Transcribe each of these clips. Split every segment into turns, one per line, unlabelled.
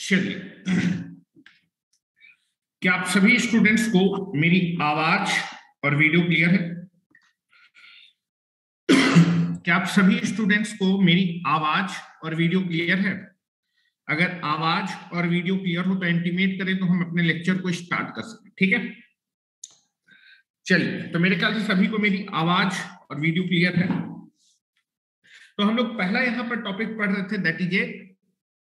चलिए, क्या आप सभी स्टूडेंट्स को मेरी आवाज और वीडियो क्लियर है? क्या आप सभी स्टूडेंट्स को मेरी आवाज और वीडियो क्लियर है? अगर आवाज और वीडियो क्लियर हो तो इंटीमेट करें तो हम अपने लेक्चर को स्टार्ट कर सकें। ठीक है, चलिए, तो मेरे ख्याल से सभी को मेरी आवाज और वीडियो क्लियर है। तो हम लोग पहला यहाँ पर टॉपिक पढ़ रहे थे, that is A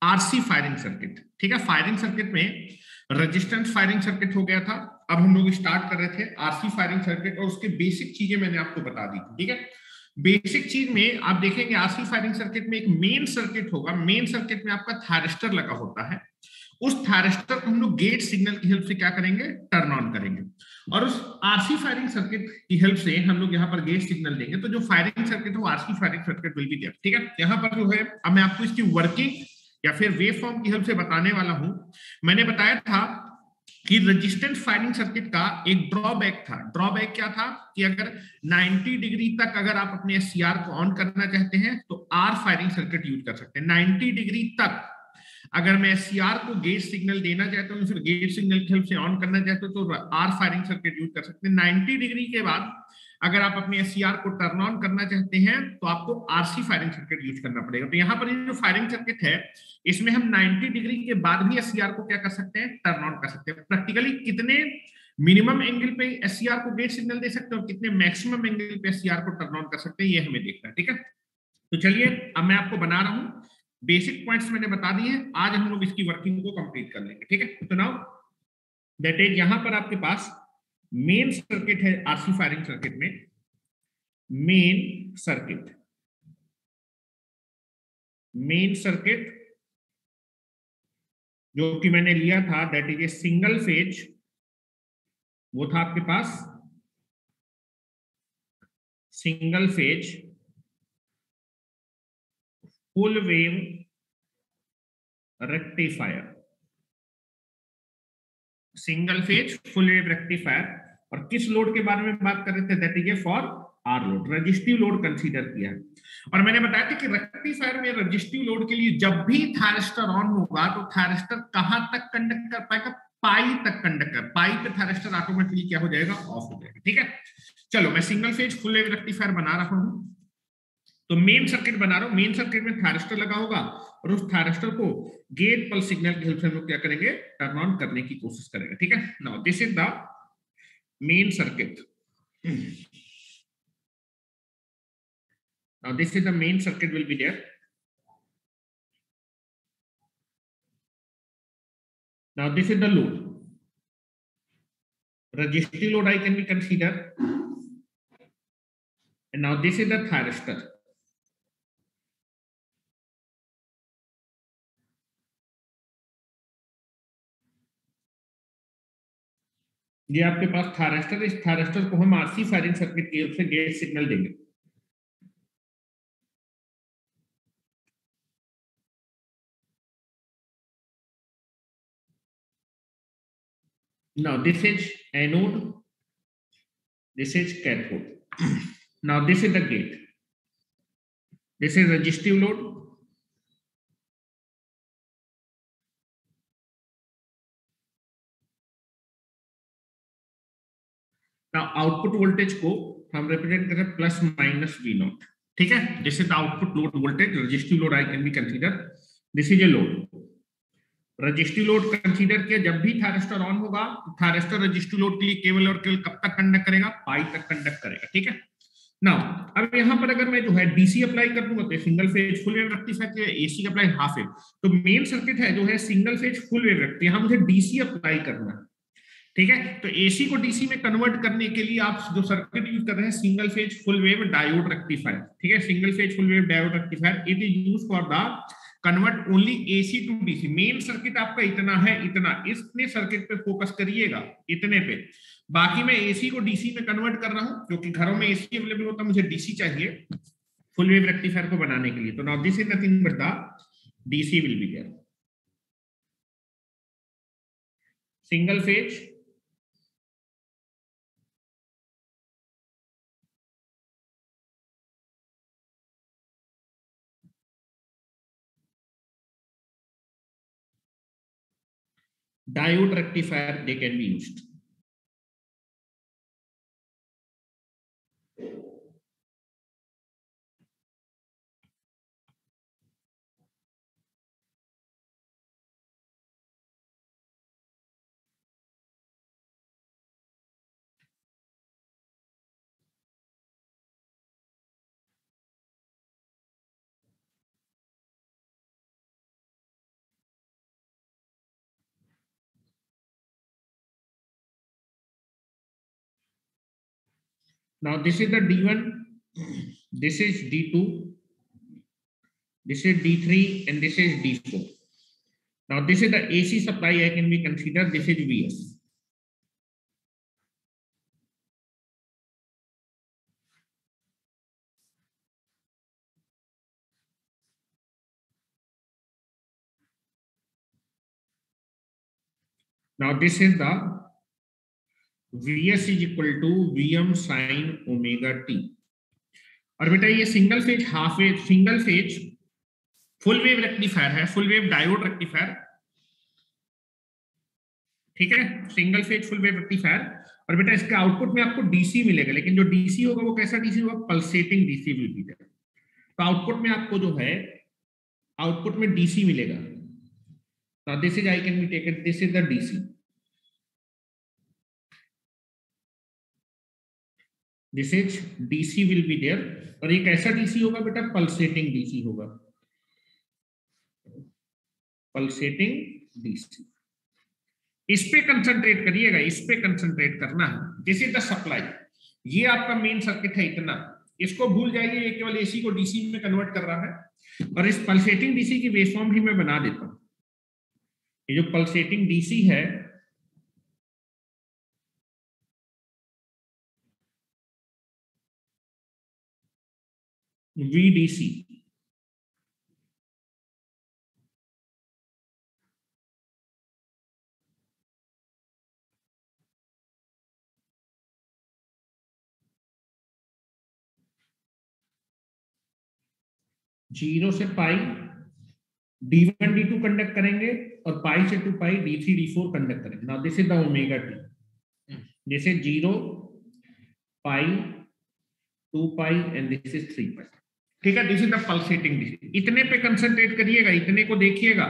RC firing circuit. ठीक है, फायरिंग सर्किट में रेजिस्टेंस फायरिंग सर्किट हो गया था। अब हम लोग स्टार्ट कर रहे थे आरसी फायरिंग सर्किट, और उसके बेसिक चीजें मैंने आपको बता दी थी। ठीक है, बेसिक चीज में आप देखेंगे आरसी फायरिंग सर्किट में एक मेन सर्किट होगा। मेन सर्किट में आपका थायरिस्टर लगा होता है। उस थायरिस्टर को हम लोग गेट सिग्नल की हेल्प से क्या करेंगे, टर्न ऑन करेंगे, और उस आरसी फायरिंग सर्किट की हेल्प से हम लोग यहाँ पर गेट सिग्नल देंगे। तो जो फायरिंग सर्किट है वो RC firing circuit will be there. ठीक है, यहाँ पर जो है अब मैं आपको इसकी वर्किंग या फिर वेव फॉर्म की हेल्प से बताने वाला हूं। मैंने बताया था कि रेजिस्टेंस फायरिंग सर्किट का एक ड्रॉबैक था। ड्रॉबैक क्या था कि अगर 90 डिग्री तक अगर आप अपने एससीआर को ऑन करना चाहते हैं तो आर फायरिंग सर्किट यूज कर सकते हैं। 90 डिग्री तक अगर मैं एससीआर को गेट सिग्नल देना चाहता हूँ, फिर गेट सिग्नल की हेल्प से ऑन करना चाहते हो तो आर फायरिंग सर्किट यूज कर सकते हैं। 90 डिग्री के बाद अगर आप अपने एससीआर को टर्न ऑन करना चाहते हैं तो आपको आरसी फायरिंग सर्किट यूज करना पड़ेगा। तो यहाँ पर ये जो फायरिंग सर्किट है इसमें हम 90 डिग्री के बाद भी एससीआर को क्या कर सकते हैं, टर्न ऑन कर सकते हैं। प्रैक्टिकली कितने मिनिमम एंगल पे एससीआर को गेट सिग्नल दे सकते हैं और कितने मैक्सिमम एंगल पे एससीआर को टर्न ऑन कर सकते हैं, ये हमें देखना है। ठीक है, तो चलिए अब मैं आपको बना रहा हूं, बेसिक पॉइंट्स मैंने बता दिए हैं। आज हम लोग इसकी वर्किंग को कंप्लीट कर लेंगे। ठीक है, तो नाउ दैट इज यहां पर आपके पास मेन सर्किट है आरसी फायरिंग सर्किट में। मेन सर्किट जो कि मैंने लिया था that is a single phase, वो था आपके पास single phase full wave rectifier. Single phase full wave rectifier, और किस लोड के बारे में बात कर रहे थे, that is a for R load, resistive load consider किया है। और मैंने बताया था कि रेक्टिफायर में रजिस्टिव लोड के लिए जब भी थायरिस्टर ऑन होगा तो थायरिस्टर कहां तक कंडक्ट कर पाएगा, पाई तक कंडक्ट कर, पाई पे थायरिस्टर ऑटोमेटिकली क्या हो जाएगा, ऑफ हो जाएगा। ठीक है, चलो मैं single phase full wave rectifier बना रहा हूं। तो मेन सर्किट बना रहा हूं, मेन सर्किट में थायरिस्टर लगा होगा और उस थायरिस्टर को गेट पल्स सिग्नल की हेल्प से हम लोग क्या करेंगे, टर्न ऑन करने की कोशिश करेंगे। ठीक है, now this is the main circuit. Now this is the main circuit will be there. Now this is the load. Resistive load I can be consider. And now this is the thyristor. ये आपके पास thyristor, इस thyristor को हम RC firing circuit की help से gate signal देंगे। Now this is anode, this is cathode. Now this is the gate. This is resistive load. Now output voltage को हम रिप्रेजेंट करें प्लस माइनस वी नॉट। ठीक है, this is the output load voltage, resistive load I can be consider, this is a load. Resistive load consider किया, जब भी thyristor on होगा तो थायरिस्टर रजिस्टिव लोड के लिए केवल और केवल कब तक कंडक्ट करेगा, पाई तक कंडक्ट करेगा। ठीक है, नाउ अब यहां पर अगर मैं जो है डीसी अप्लाई कर दूंगा तो single phase full wave rectifier, AC apply half wave. तो मेन सर्किट है जो है single phase full wave rectifier, यहां मुझे डीसी अप्लाई करना है। ठीक है, तो एसी को डीसी में कन्वर्ट करने के लिए आप जो सर्किट यूज कर रहे हैं single phase full wave diode rectifier. ठीक है, single phase full wave diode rectifier, it is used for the convert only AC to DC. Main circuit आपका इतना है, इतना इतने सर्किट पे फोकस करिएगा, इतने पे। बाकी मैं एसी को डीसी में कन्वर्ट कर रहा हूं क्योंकि घरों में एसी अवेलेबल होता है, मुझे डीसी चाहिए फुल वेव रेक्टिफायर को बनाने के लिए। तो now this is nothing but the DC will be there, single phase diode rectifier, they can be used. Now this is the D1, this is D2, this is D3, and this is D4. Now this is the AC supply I can be considered, this is VS. Now this is the Vs is equal to Vm sin omega t. और बेटा ये single phase, half wave, single phase full wave rectifier है, full wave diode rectifier, ठीक है, single phase full wave rectifier. और बेटा इसके output में आपको डीसी मिलेगा, लेकिन जो डीसी होगा वो कैसा डीसी होगा? Pulsating DC will be there. तो आउटपुट में आपको जो है, आउटपुट में डीसी मिलेगा। Now this is, I can be taken, this is the DC, this is DC will be there. और ये कैसा डीसी होगा बेटा? पल्सेटिंग डीसी होगा, पल्सेटिंग डीसी। इस पे कंसंट्रेट करिएगा, इस पे कंसंट्रेट करना है। दिस इज द सप्लाई, ये आपका मेन सर्किट है इतना, इसको भूल जाइए, ये केवल एसी को डीसी में कन्वर्ट कर रहा है। और इस पल्सेटिंग डीसी की वेवफॉर्म भी मैं बना देता हूं। ये जो पल्सेटिंग डीसी है, VDC, जीरो से पाई D1 D2 कंडक्ट करेंगे, और पाई से 2 पाई D3 D4 कंडक्ट करेंगे। Now this is the omega T, this is 0 pi 2 pi and this is 3 पाई, ठीक है। This is the pulsating DC. इतने पे कंसंट्रेट करिएगा, इतने को देखिएगा।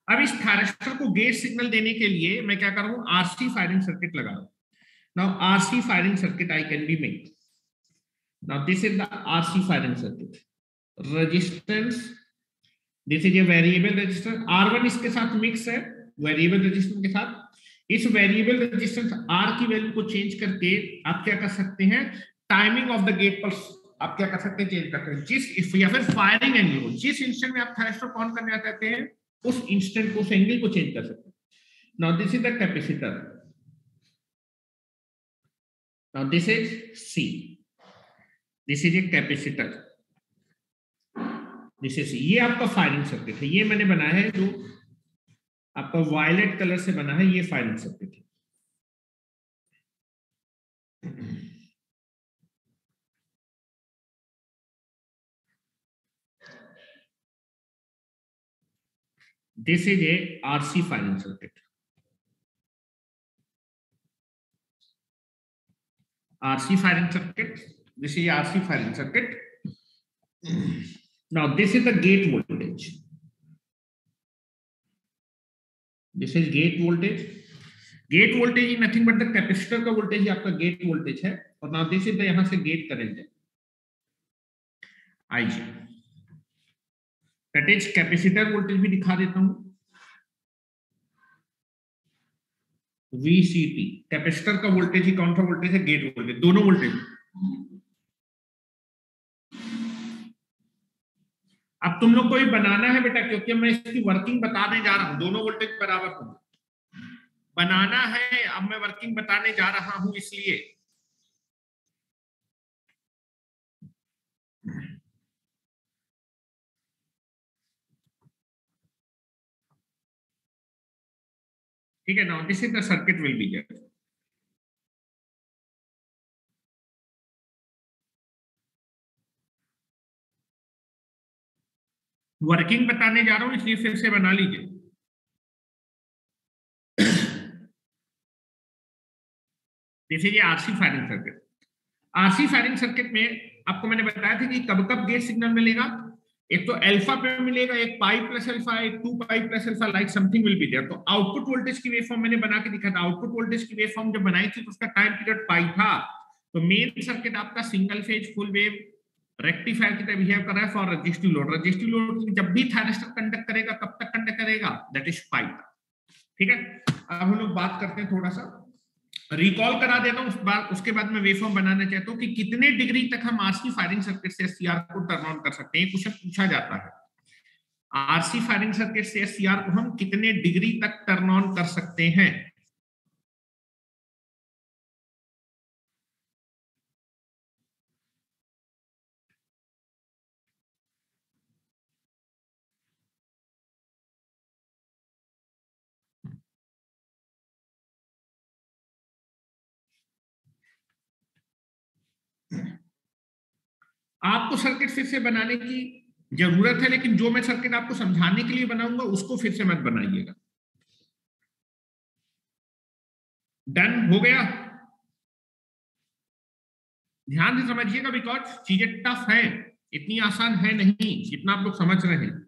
अब इस थायरिस्टर को गेट सिग्नल देने के लिए मैं क्या कर रहा हूं? आरसी फायरिंग सर्किट लगा रहा हूं। Now RC firing circuit I can be made. Now this is the RC firing circuit. Resistance, this is a variable resistance, R1 इसके साथ मिक्स है वेरिएबल रेजिस्टेंस के साथ। इस वेरिएबल रेजिस्टेंस R की वैल्यू को चेंज करके आप क्या कर सकते हैं? Timing of the gate pulse आप क्या कर सकते हैं? चेंज कर सकते हैं। जिस या फिर फायरिंग एंगल को, जिस इंस्टेंट में आप थायरिस्टर को ऑन करना चाहते हैं, उस इंस्टेंट को, उस एंगल को चेंज कर सकते हैं। Now this is the capacitor, now this is C, this is a capacitor, this is, ये आपका फायरिंग सर्किट है। ये मैंने बनाया है, जो आपका वायलेट कलर से बना है, ये फायरिंग सर्किट है। This is a RC firing circuit. RC firing circuit. This is RC firing circuit. Now this is the gate voltage. This is gate voltage. Gate voltage is nothing but the capacitor का voltage आपका gate voltage है। और now this is the यहाँ से gate current है IG. That is capacitor voltage भी दिखा देता हूँ, VCT। कैपेसिटर का वोल्टेज ही कौन सा वोल्टेज है? गेट वोल्टेज, दोनों वोल्टेज। अब तुम लोग को ही बनाना है बेटा, क्योंकि मैं इसकी वर्किंग बताने जा रहा हूं, दोनों वोल्टेज बराबर होंगे, बनाना है। अब मैं वर्किंग बताने जा रहा हूं, इसलिए ठीक है। Now this is the circuit will be there. Working बताने जा रहा हूं, इसलिए फिर से बना लीजिए। जैसे ये RC firing circuit, RC firing circuit में आपको मैंने बताया था कि कब कब गेट सिग्नल मिलेगा, एक तो अल्फा पे मिलेगा, एक पाई प्लस अल्फा, एक 2 pi plus alpha, like something will be there. तो आउटपुट वोल्टेज की वेवफॉर्म मैंने बना के दिखा था, आउटपुट वोल्टेज की वेवफॉर्म जब बनाई थी तो उसका टाइम पीरियड पाई था। तो मेन सर्किट आपका single phase full wave rectifier की तरह बिहेव कर रहा है for resistive load. Resistive load जब भी थायरिस्टर कंडक्ट करेगा कब तक कंडक्ट करेगा, दैट इज पाई। ठीक है, अब हम लोग बात करते हैं, थोड़ा सा रिकॉल करा देता हूं, उसके बाद मैं वेवफॉर्म बनाना चाहता हूं कि कितने डिग्री तक हम आरसी फायरिंग सर्किट से एससीआर को टर्न ऑन कर सकते हैं। क्वेश्चन पूछा जाता है, आरसी फायरिंग सर्किट से एससीआर को हम कितने डिग्री तक टर्न ऑन कर सकते हैं। आपको सर्किट फिर से बनाने की जरूरत है, लेकिन जो मैं सर्किट आपको समझाने के लिए बनाऊंगा उसको फिर से मत बनाइएगा। डन हो गया, ध्यान से समझिएगा बिकॉज चीजें टफ है, इतनी आसान है नहीं जितना आप लोग समझ रहे हैं।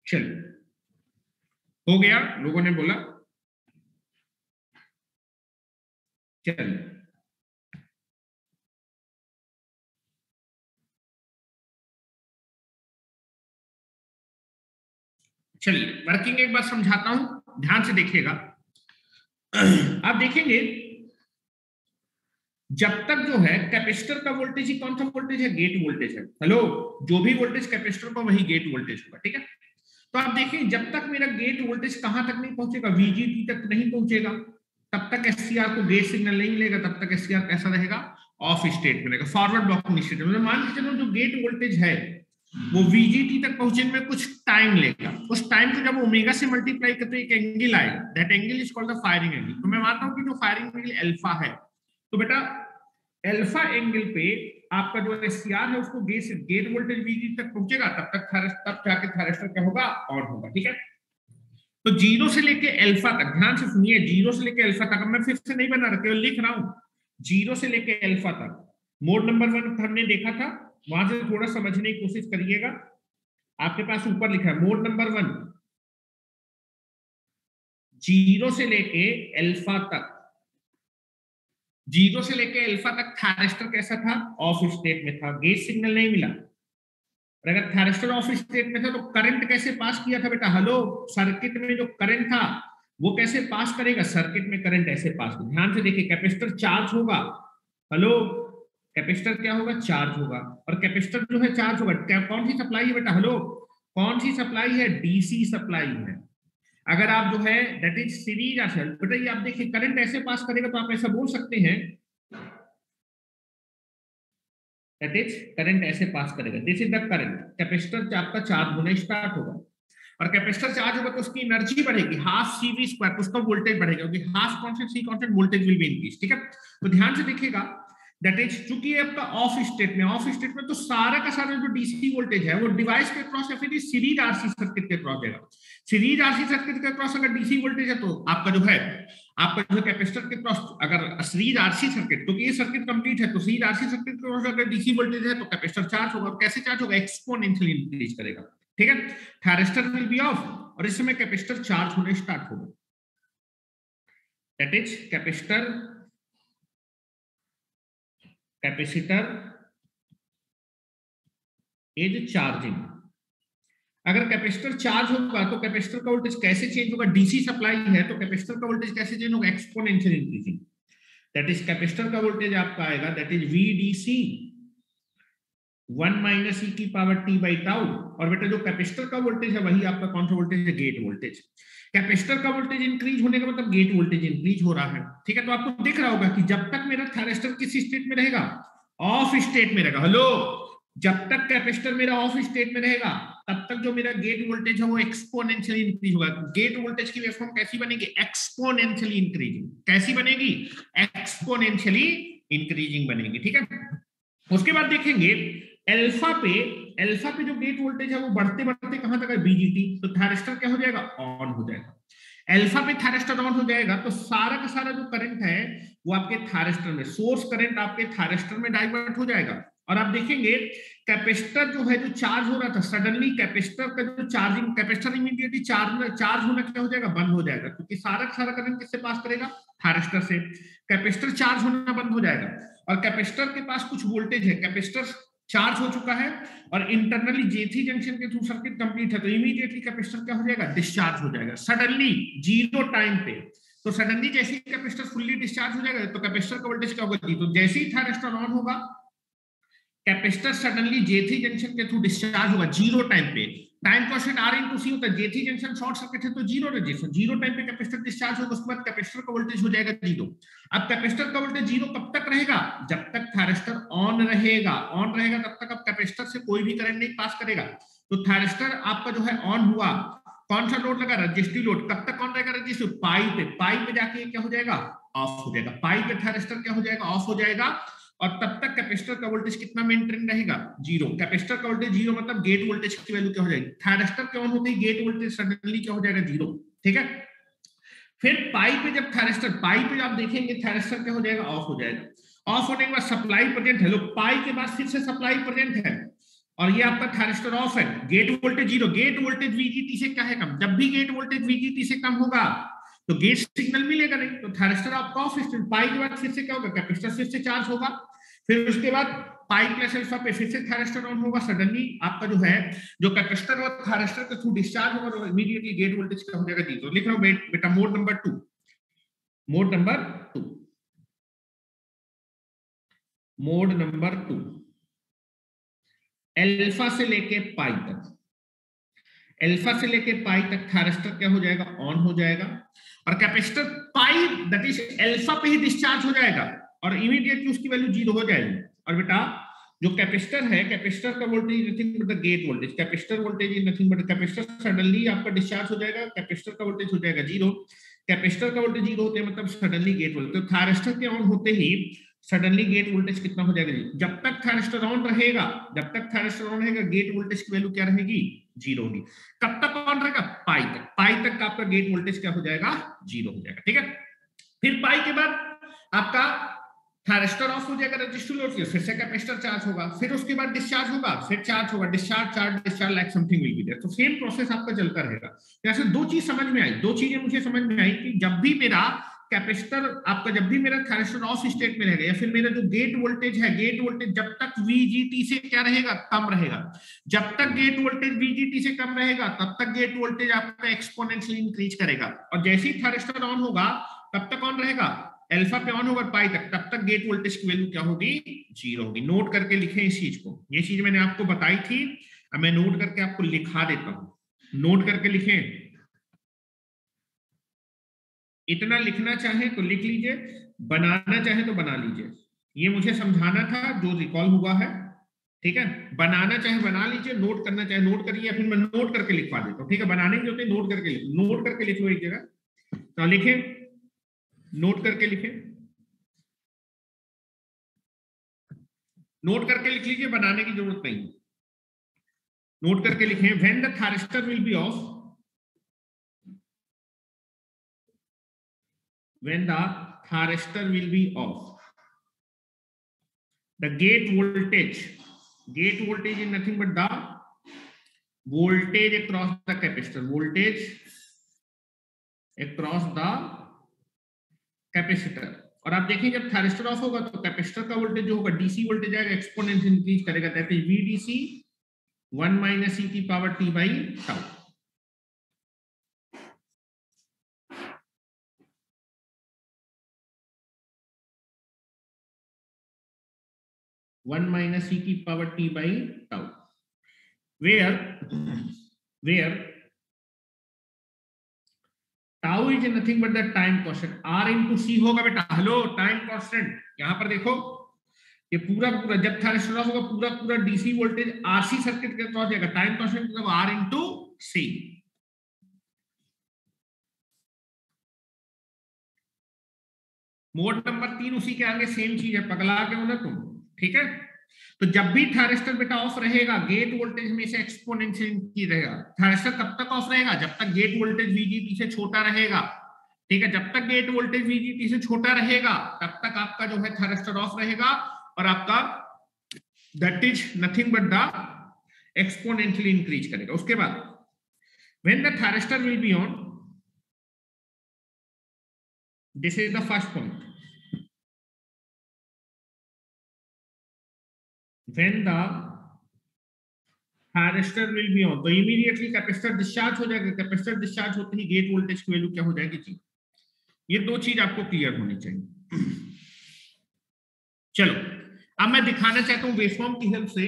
चलिए, हो गया, लोगों ने बोला। चलिए चलिए वर्किंग एक बार समझाता हूं, ध्यान से देखिएगा। आप देखेंगे जब तक जो है कैपेसिटर का वोल्टेज ही कौन सा वोल्टेज है, गेट वोल्टेज है। हेलो, जो भी वोल्टेज कैपेसिटर का वही गेट वोल्टेज होगा। ठीक है, तो आप देखिए जब तक मेरा गेट वोल्टेज कहां तक नहीं पहुंचेगा, वीजीटी तक नहीं पहुंचेगा, तब तक एससीआर को गेट सिग्नल नहीं मिलेगा, तब तक एससीआर कैसा रहेगा, ऑफ स्टेट में रहेगा, फॉरवर्ड ब्लॉकिंग स्टेट में। मान के चलो जो गेट वोल्टेज है वो वीजीटी तक पहुंचने में कुछ टाइम लेगा, उस टाइम को जब ओमेगा से मल्टीप्लाई करते एक एंगल आएगा, that angle is called the firing angle. तो मैं मानता हूं कि जो फायरिंग एंगल अल्फा है, तो बेटा अल्फा एंगल पे आपका जो एससीआर है उसको गेट वोल्टेज वीजी तक पहुंचेगा, तब जाके थायरिस्टर क्या होगा, ऑन होगा। ठीक है, तो जीरो से लेके अल्फा तक, ध्यान से सुनिए, जीरो से लेके अल्फा तक, मैं फिर से नहीं बना रहा, केवल लिख रहा हूं, जीरो से लेके अल्फा तक मोड नंबर 1 हमने देखा था, वहां से थोड़ा समझने की कोशिश करिएगा। आपके पास ऊपर लिखा है मोड नंबर 1, जीरो से लेके अल्फा तक, जीरो से लेके अल्फा तक थायरिस्टर कैसा था, ऑफ स्टेट में था, गेट सिग्नल नहीं मिला। और अगर थायरिस्टर ऑफ स्टेट में था तो करंट कैसे पास किया था बेटा, हेलो, सर्किट में जो करंट था वो कैसे पास करेगा, सर्किट में करंट ऐसे पास। ध्यान से देखिए, कैपेसिटर चार्ज होगा, हेलो, कैपेसिटर क्या होगा, चार्ज होगा, और कैपेसिटर जो है चार्ज होगा, कौन सी सप्लाई है बेटा, हेलो, कौन सी सप्लाई है, डीसी सप्लाई है। अगर आप जो है दैट इज सीरीज आरसी, बेटा ये आप देखिए करंट ऐसे पास करेगा, तो आप ऐसा बोल सकते हैं दैट इज करंट ऐसे पास करेगा, this is the current, capacitor आपका चार्ज होना स्टार्ट होगा, और कैपेसिटर चार्ज होगा तो उसकी एनर्जी बढ़ेगी, हाफ CV स्क्वायर, तो उसका वोल्टेज बढ़ेगा, क्योंकि half constant C constant, voltage will be increase. ठीक है, तो ध्यान से देखिएगा, दैट इज चूंकि आपका ऑफ स्टेट में, ऑफ स्टेट में तो सारा का सारा जो डीसी वोल्टेज है वो डिवाइस के क्रॉस या फिर सीरीज आरसी सर्किट के क्रॉस जाएगा। सीरीज आरसी सर्किट के क्रॉस अगर डीसी वोल्टेज है तो आपका जो है, आपका जो कैपेसिटर के क्रॉस अगर सीरीज आरसी सर्किट, क्योंकि ये सर्किट कंप्लीट है, तो सीरीज आरसी सर्किट के क्रॉस अगर डीसी वोल्टेज है तो कैपेसिटर चार्ज होगा, कैसे चार्ज होगा, एक्सपोनेंशियली इंक्रीज करेगा। ठीक है, थायरिस्टर विल बी ऑफ और इस समय कैपेसिटर चार्ज होने स्टार्ट होगा, that is capacitor is charging. अगर कैपेसिटर चार्ज होगा तो कैपेसिटर का वोल्टेज कैसे चेंज होगा, डीसी सप्लाई है तो कैपेसिटर का वोल्टेज कैसे चेंज होगा, exponential increasing, that is capacitor का वोल्टेज आपका आएगा, दैट इज VDC 1 माइनस ई की पावर t बाई टाउ। और बेटा जो कैपेसिटर का वोल्टेज है वही आपका कौन सा वोल्टेज है, गेट वोल्टेज। कैपेसिटर का वोल्टेज इंक्रीज होने का मतलब गेट वोल्टेज इंक्रीज हो रहा है। ठीक है, तो आपको दिख रहा होगा कि जब तक मेरा थायरिस्टर किस स्टेट में रहेगा, ऑफ स्टेट में रहेगा। हेलो, जब तक कैपेसिटर मेरा ऑफ स्टेट में रहेगा तब तक जो मेरा गेट वोल्टेज है वो एक्सपोनेंशियली इंक्रीज होगा। गेट वोल्टेज की वेवफॉर्म कैसी बनेगी? Exponentially increasing. कैसी बनेगी? एक्सपोनेंशियली इंक्रीजिंग बनेगी, ठीक है। उसके बाद देखेंगे अल्फा पे जो गेट वोल्टेज है वो बढ़ते बढ़ते कहां तक है? बीजीटी। तो थायरिस्टर क्या हो जाएगा? ऑन हो जाएगा। अल्फा पे थायरिस्टर ऑन हो जाएगा तो सारा का सारा जो करंट है वो आपके थायरिस्टर में, सोर्स करंट आपके थायरिस्टर में डाइवर्ट हो जाएगा। और आप देखेंगे कैपेसिटर जो है, जो चार्ज हो रहा था, सडनली कैपेसिटर का जो चार्जिंग, कैपेसिटर इमीडिएटली चार्ज होना क्या हो जाएगा? बंद हो जाएगा, क्योंकि सारा का सारा करंट किससे पास करेगा? थायरिस्टर से। कैपेसिटर चार्ज होना बंद हो जाएगा और कैपेसिटर के पास कुछ वोल्टेज है, कैपेसिटर चार्ज हो चुका है और इंटरनली J3 जंक्शन के थ्रू सर्किट कंप्लीट है, तो इमीडिएटली कैपेसिटर क्या हो जाएगा? डिस्चार्ज हो जाएगा सडनली, जीरो टाइम पे। तो सडनली जैसे ही कैपेसिटर फुल्ली डिस्चार्ज हो जाएगा तो कैपेसिटर का वोल्टेज क्या होगा? तो जैसे ही थायरिस्टर ऑन होगा कैपेसिटर सडनली J3 जंक्शन के थ्रू डिस्चार्ज होगा जीरो टाइम पे। टाइम कांस्टेंट R × C होता है, J3 जंक्शन शॉर्ट सर्किट है तो जीरो रेजिस्टेंस, जीरो टाइम पे कैपेसिटर डिस्चार्ज होगा, उसके बाद कैपेसिटर का वोल्टेज हो जाएगा जीरो। अब कैपेसिटर का वोल्टेज जीरो कब तक रहेगा? जब तक थायरिस्टर ऑन रहेगा। ऑन रहेगा तब तक अब कैपेसिटर से कोई भी करंट नहीं पास करेगा। तो थायरिस्टर आपका जो है ऑन हुआ, कौन सा लोड लगा? Resistive load. कब तक ऑन रहेगा रजिस्टिव? पाई पे जाके क्या हो जाएगा? ऑफ हो जाएगा। पाई पे थायरिस्टर क्या हो जाएगा? ऑफ हो जाएगा। और तब तक कैपेसिटर का वोल्टेज कितना मेंटेन रहेगा? जीरो। कैपेसिटर का वोल्टेज जीरो मतलब गेट वोल्टेज की वैल्यू क्या हो जाएगी? थायरिस्टर के ऑन होते ही गेट वोल्टेज सडनली क्या हो जाएगा? जीरो, ठीक है। फिर पाई पे जब थायरिस्टर, पाई पे आप देखेंगे थायरिस्टर क्या हो जाएगा? ऑफ हो जाएगा। ऑफ होने के बाद सप्लाई प्रेजेंट है, लो पाई के बाद फिर से सप्लाई प्रेजेंट है और ये आपका थायरिस्टर ऑफ है, gate voltage zero. Gate voltage VGT से क्या है? कम। जब भी गेट वोल्टेज VGT से कम होगा तो गेट सिग्नल मिलेगा नहीं, तो थायरिस्टर आपका ऑफ। पाई के बाद फिर से क्या होगा? कैपेसिटर फिर से चार्ज होगा। फिर उसके बाद पाई प्लस अल्फा पे फिर से थायरिस्टर ऑन होगा, सडनली आपका जो है जो कैपेसिटर और थायरिस्टर के थ्रू डिस्चार्ज होगा तो इमीडिएटली गेट वोल्टेज क्या हो जाएगा? जीरो। लिख रहा हूं बेटा mode number 2, mode number 2, mode number 2, alpha से लेके पाई तक, अल्फा से लेके पाई तक थायरिस्टर क्या हो जाएगा? ऑन हो जाएगा और capacitor pi that is alpha पे ही डिस्चार्ज हो जाएगा और इमीडिएटली उसकी वैल्यू जीरो हो जाएगी। और बेटा जो कैपेसिटर है, कैपेसिटर का voltage nothing but the gate voltage, capacitor voltage is nothing but capacitor suddenly आपका डिस्चार्ज हो जाएगा, कैपेसिटर का वोल्टेज हो जाएगा जीरो। कैपेसिटर का वोल्टेज जीरो होते हैं मतलब सडनली गेट वोल्टेज, तो थायरिस्टर के ऑन होते ही सडनली गेट वोल्टेज कितना हो जाएगा? जीरो। जब तक थायरिस्टर ऑन रहेगा, जब तक थायरिस्टर ऑन रहेगा गेट वोल्टेज की वैल्यू क्या रहेगी? जीरो होगी। कब तक ऑन रहेगा? पाई तक। पाई तक का आपका गेट वोल्टेज क्या हो जाएगा? जीरो हो जाएगा, ठीक है। फिर पाई के बाद आपका थायरिस्टर ऑफ हो जाएगा, रजिस्टिव लोड से फिर से कैपेसिटर चार्ज होगा, फिर उसके बाद डिस्चार्ज होगा, फिर चार्ज होगा, discharge charge discharge like something will be there. तो सेम प्रोसेस आपका चलता रहेगा। जैसे दो चीज समझ में आई, दो चीजें मुझे समझ में आई कि जब भी मेरा कैपेसिटर आपका, जब भी मेरा थायरिस्टर ऑफ स्टेट में रहेगा या फिर मेरा जो गेट वोल्टेज है, गेट वोल्टेज जब तक VGT से क्या रहेगा? कम रहेगा। जब तक गेट वोल्टेज VGT से कम रहेगा तब तक गेट वोल्टेज आपका एक्सपोनेंशियली इंक्रीज करेगा और जैसे ही थायरिस्टर ऑन होगा तब तक ऑन रहेगा, अल्फा पे ऑन होगा पाई तक, तब तक गेट वोल्टेज की वैल्यू क्या होगी? जीरो होगी। नोट करके लिखें इस चीज को, ये चीज मैंने आपको बताई थी, अब मैं नोट करके आपको लिखा देता हूं। नोट करके लिखें, इतना लिखना चाहे तो लिख लीजिए, बनाना चाहे तो बना लीजिए। ये मुझे समझाना था जो रिकॉल हुआ है, ठीक है। बनाना चाहे बना लीजिए, नोट करना चाहे नोट करिए, या फिर मैं नोट करके लिखवा देता हूँ, ठीक है। बनाने के होते नोट करके लिख, नोट करके लिख लो एक जगह, तो लिखें, नोट करके लिखें, नोट करके लिख लीजिए, बनाने की जरूरत नहीं। नोट करके लिखें, when the thyristor will B of, when the thyristor will be off, the gate voltage is nothing but the voltage across the capacitor, voltage across the capacitor। और आप देखिए जब थायरिस्टर ऑफ होगा तो कैपेसिटर का voltage जो होगा DC voltage आएगा, एक्सपोनेंशियल इंक्रीज करेगा, दैट इज VDC 1 - e की power t by tau। 1 - e की power t by tau, where tau is nothing but the time constant, R into C होगा बेटा। हेलो, टाइम कांस्टेंट, यहां पर देखो ये पूरा पूरा जब थायरिस्टर ऑफ होगा पूरा पूरा डीसी वोल्टेज आरसी सर्किट के क्रॉस जाएगा, टाइम कांस्टेंट मतलब R into C. Mode number 3 उसी के आगे सेम चीज है, पगला के हो ना तुम, ठीक है। तो जब भी थायरिस्टर बेटा ऑफ रहेगा, गेट वोल्टेज हमेशा एक्सपोनेंशियल इंक्रीज रहेगा। थायरिस्टर कब तक ऑफ रहेगा? जब तक गेट वोल्टेज वीजीटी से छोटा रहेगा, ठीक है। जब तक गेट वोल्टेज वीजीटी से छोटा रहेगा तब तक आपका जो है थायरिस्टर ऑफ रहेगा, और आपका that is nothing but the exponentially increase करेगा। उसके बाद when the thyristor will be on, this is the first point, when the thyristor will be on, तो इमीडिएटली कैपेसिटर डिस्चार्ज हो जाएगा। कैपेसिटर डिस्चार्ज होते ही गेट वोल्टेज की value क्या हो जाएगी जी? ये दो चीज आपको क्लियर होनी चाहिए। चलो अब मैं दिखाना चाहता हूं वेवफॉर्म की हेल्प से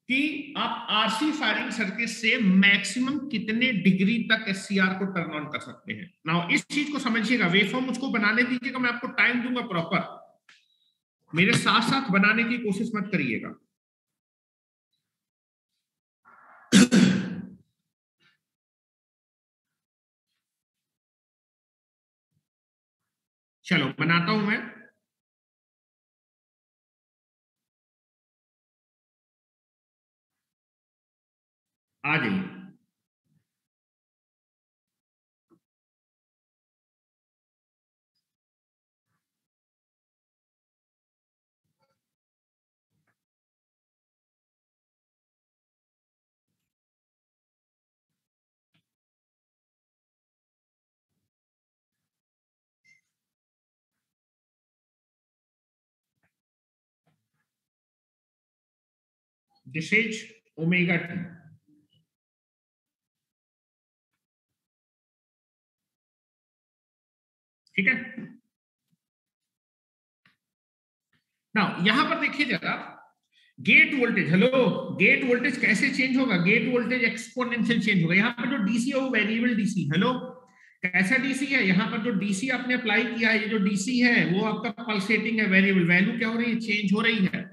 कि आप आरसी फायरिंग सर्किट से मैक्सिमम कितने डिग्री तक एससीआर को टर्न ऑन कर सकते हैं। नाउ इस चीज को समझिएगा, वेवफॉर्म मुझको बनाने दीजिएगा, मैं आपको टाइम दूंगा प्रॉपर, मेरे साथ साथ बनाने की कोशिश मत करिएगा। चलो बनाता हूं मैं। आ जाइए। This is omega t, ठीक है। ना यहां पर देखिए जरा, gate voltage, hello, gate voltage कैसे चेंज होगा? गेट वोल्टेज एक्सपोनेंशियल चेंज होगा। यहाँ पर जो डीसी है वो वेरिएबल डीसी, हेलो, कैसा डीसी है? यहाँ पर जो डीसी आपने अप्लाई किया है, ये जो डीसी है वो आपका पल्सेटिंग है, वेरिएबल वैल्यू क्या हो रही है? चेंज हो रही है।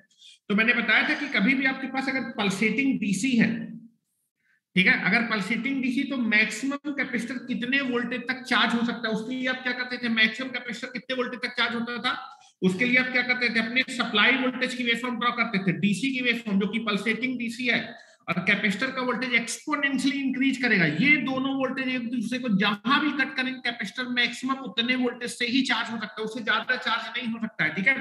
तो मैंने बताया था कि कभी भी आपके पास अगर पल्सेटिंग डीसी है, ठीक है, अगर पल्सेटिंग डीसी, तो मैक्सिमम कैपेसिटर कितने वोल्टेज तक चार्ज हो सकता है, उसके लिए आप क्या करते थे? मैक्सिमम कैपेसिटर कितने वोल्टेज तक चार्ज होता था, उसके लिए आप क्या करते थे? अपने सप्लाई वोल्टेज की वेवफॉर्म ड्रॉ करते थे, डीसी की वेवफॉर्म, जो कि पल्सेटिंग डीसी है, और कैपेसिटर का वोल्टेज एक्सपोनेंशियली इंक्रीज करेगा। ये दोनों वोल्टेज एक दूसरे को जहां भी कट करेंगे, कैपेसिटर मैक्सिमम उतने वोल्टेज से ही चार्ज हो सकता है, उससे ज्यादा चार्ज नहीं हो सकता है, ठीक है।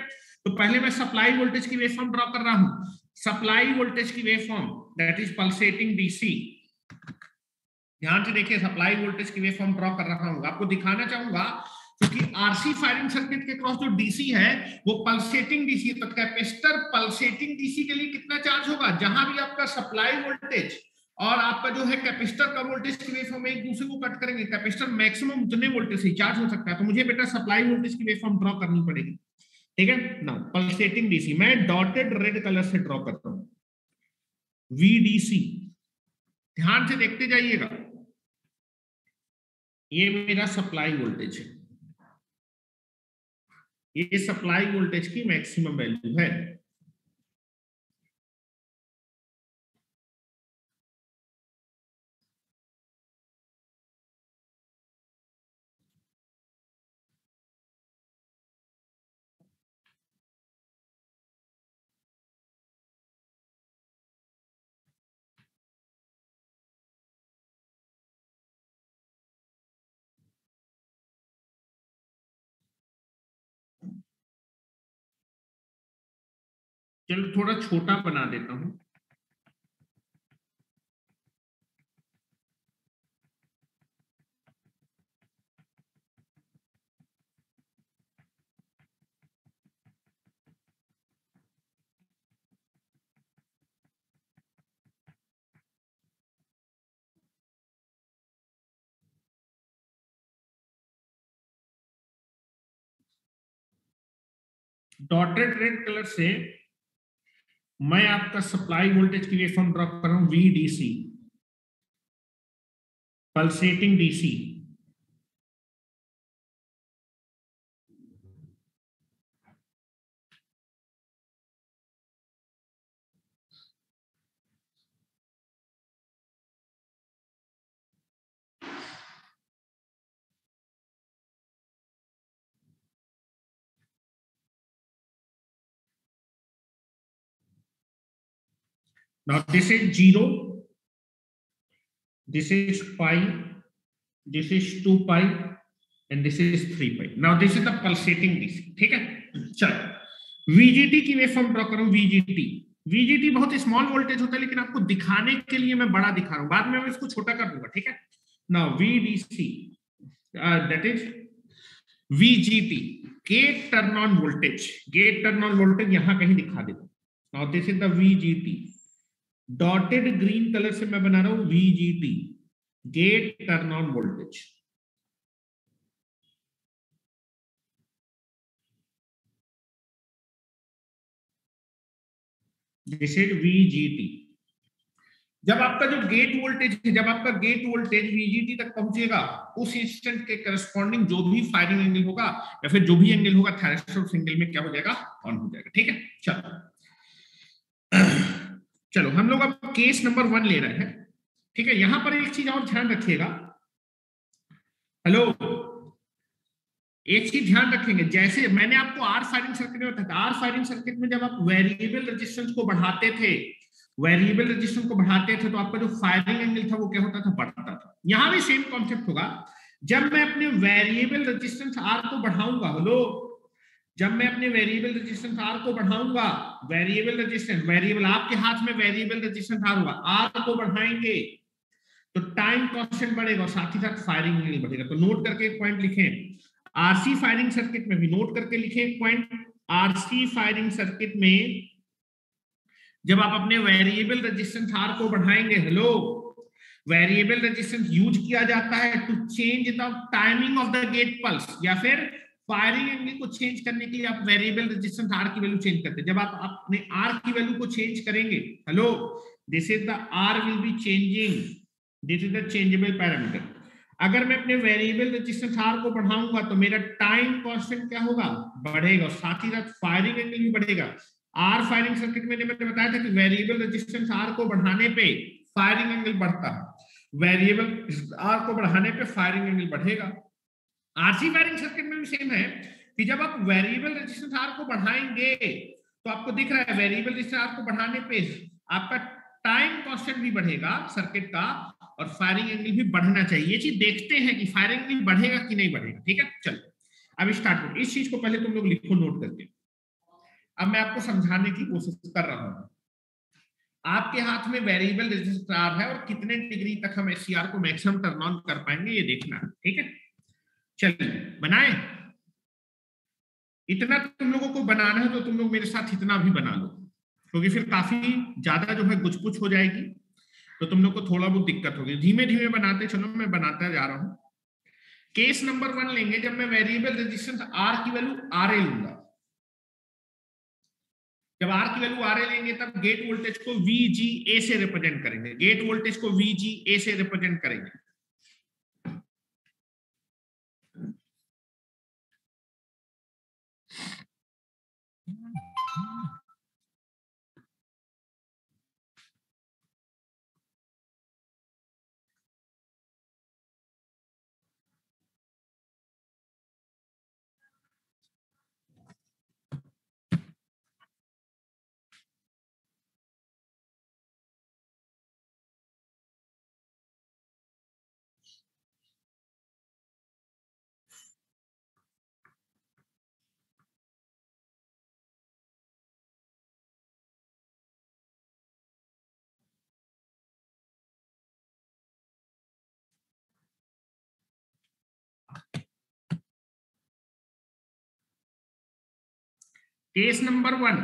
तो पहले मैं सप्लाई वोल्टेज की वेवफॉर्म ड्रॉ कर रहा हूं, सप्लाई वोल्टेज की waveform, that is pulsating DC. ध्यान से देखिए, सप्लाई वोल्टेज की वेवफॉर्म ड्रॉ कर रहा हूं, आपको दिखाना चाहूंगा, क्योंकि आरसी फायरिंग सर्किट के क्रॉस जो डीसी है वो पल्सेटिंग डीसी है। तो कैपेसिटर पल्सेटिंग डीसी के लिए कितना चार्ज होगा? जहां भी आपका सप्लाई वोल्टेज और आपका जो है कैपेसिटर का वोल्टेज की वेवफॉर्म एक दूसरे को कट करेंगे, कैपेसिटर मैक्सिमम उतने वोल्टेज से चार्ज हो सकता है। तो मुझे बेटा सप्लाई वोल्टेज की वेवफॉर्म ड्रॉ करनी पड़ेगी, ठीक है ना। पल्सेटिंग डीसी मैं डॉटेड रेड कलर से ड्रॉ करता हूं, वीडीसी। ध्यान से देखते जाइएगा, ये मेरा सप्लाई वोल्टेज है, ये सप्लाई वोल्टेज की मैक्सिमम वैल्यू है। चलो थोड़ा छोटा बना देता हूं, डॉटेड रेड कलर से मैं आपका सप्लाई वोल्टेज की वेवफॉर्म ड्रॉ कर रहा हूं, VDC, pulsating DC. Now this is 0, this is pi, this is 2 pi and this is 3 pi. Now this is the pulsating DC. ठीक है, चलो VGT की वेवफॉर्म ड्रॉ करूं। VGT बहुत स्मॉल वोल्टेज होता है, लेकिन आपको दिखाने के लिए मैं बड़ा दिखा रहा हूं, बाद में मैं इसको छोटा कर दूंगा। ठीक है, now VDC that is VGT, gate turn on voltage. Gate turn on voltage यहां कहीं दिखा देता हूं। Now this is the VGT, dotted green colour से मैं बना रहा हूं VGT, gate turn on voltage. This is VGT। जब आपका जो गेट वोल्टेज है, जब आपका गेट वोल्टेज VGT तक पहुंचेगा, उस इंस्टेंट के करस्पॉन्डिंग जो भी फायरिंग एंगल होगा या फिर जो भी एंगल होगा थायरस्टॉल सिंगल में क्या हो जाएगा, ऑन हो जाएगा। ठीक है, चलो हम लोग अब केस नंबर 1 ले रहे हैं। ठीक है, यहां पर एक चीज और ध्यान रखिएगा। हेलो, एक चीज ध्यान रखेंगे, जैसे मैंने आपको आर फायरिंग सर्किट में बताया था, आर फायरिंग सर्किट में जब आप वेरिएबल रेजिस्टेंस को बढ़ाते थे, तो आपका जो फायरिंग एंगल था वो क्या होता था, बढ़ता था। यहां भी सेम कॉन्सेप्ट होगा। जब मैं अपने वेरिएबल रेजिस्टेंस आर को बढ़ाऊंगा, हेलो, जब मैं अपने वेरिएबल रेजिस्टेंस आर को बढ़ाऊंगा, वेरिएबल आपके हाथ में वेरिएबल रेजिस्टेंस आर होगा, आर को बढ़ाएंगे तो टाइम कांस्टेंट बढ़ेगा और साथ ही साथ फायरिंग एंगल बढ़ेगा। तो नोट करके एक पॉइंट लिखें, आरसी फायरिंग सर्किट में भी नोट करके लिखे एक पॉइंट, आरसी फायरिंग सर्किट में जब आप अपने वेरिएबल रेजिस्टेंस आर को बढ़ाएंगे, हेलो, वेरिएबल रेजिस्टेंस यूज किया जाता है to change the timing of the gate pulse, या फिर फायरिंग एंगल को चेंज करने के लिए आप वेरिएबल रेजिस्टेंस आर की वैल्यू चेंज करते हैं। जब आप अपने आर की वैल्यू को चेंज करेंगे, hello, this is the R will be changing, this is the changeable parameter. अगर मैं अपने वेरिएबल रेजिस्टेंस आर को बढ़ाऊंगा तो मेरा टाइम कांस्टेंट क्या होगा, बढ़ेगा, साथ ही साथ फायरिंग एंगल भी बढ़ेगा। आर फायरिंग सर्किट में मैंने बताया था कि वेरिएबल रेजिस्टेंस आर को बढ़ाने पे फायरिंग एंगल बढ़ता है, वेरिएबल आर को बढ़ाने पे फायरिंग एंगल बढ़ेगा। आरसी फायरिंग सर्किट में भी सेम है कि जब आप वेरिएबल रेजिस्टेंस आर को बढ़ाएंगे तो आपको दिख रहा है वेरिएबल रेजिस्टेंस आर को बढ़ाने पे आपका टाइम कांस्टेंट भी बढ़ेगा सर्किट का, और फायरिंग एंगल भी बढ़ना चाहिए। ये चीज देखते हैं कि फायरिंग एंगल बढ़ेगा कि नहीं बढ़ेगा। ठीक है, चलो अब स्टार्ट करो। इस चीज को पहले तुम लोग लिखो नोट करके। अब मैं आपको समझाने की कोशिश कर रहा हूं। आपके हाथ में वेरिएबल रेजिस्टेंस आर है और कितने डिग्री तक हम एससीआर को मैक्सिमम टर्न ऑन कर पाएंगे ये देखना। ठीक है, चलिए बनाए। इतना तुम लोगों को बनाना है तो तुम लोग मेरे साथ इतना भी बना लो, क्योंकि फिर काफी ज्यादा जो है गुछ पुछ हो जाएगी, तो तुम लोग को थोड़ा बहुत दिक्कत होगी। धीमे धीमे बनाते चलो, मैं बनाता जा रहा हूं। केस नंबर 1 लेंगे, जब मैं वेरिएबल रेजिस्टेंस आर की वैल्यू आर ए लूंगा। जब आर की वैल्यू आर ए लेंगे तब गेट वोल्टेज को VGA से रिप्रेजेंट करेंगे, गेट वोल्टेज को VGA से रिप्रेजेंट करेंगे। केस नंबर 1,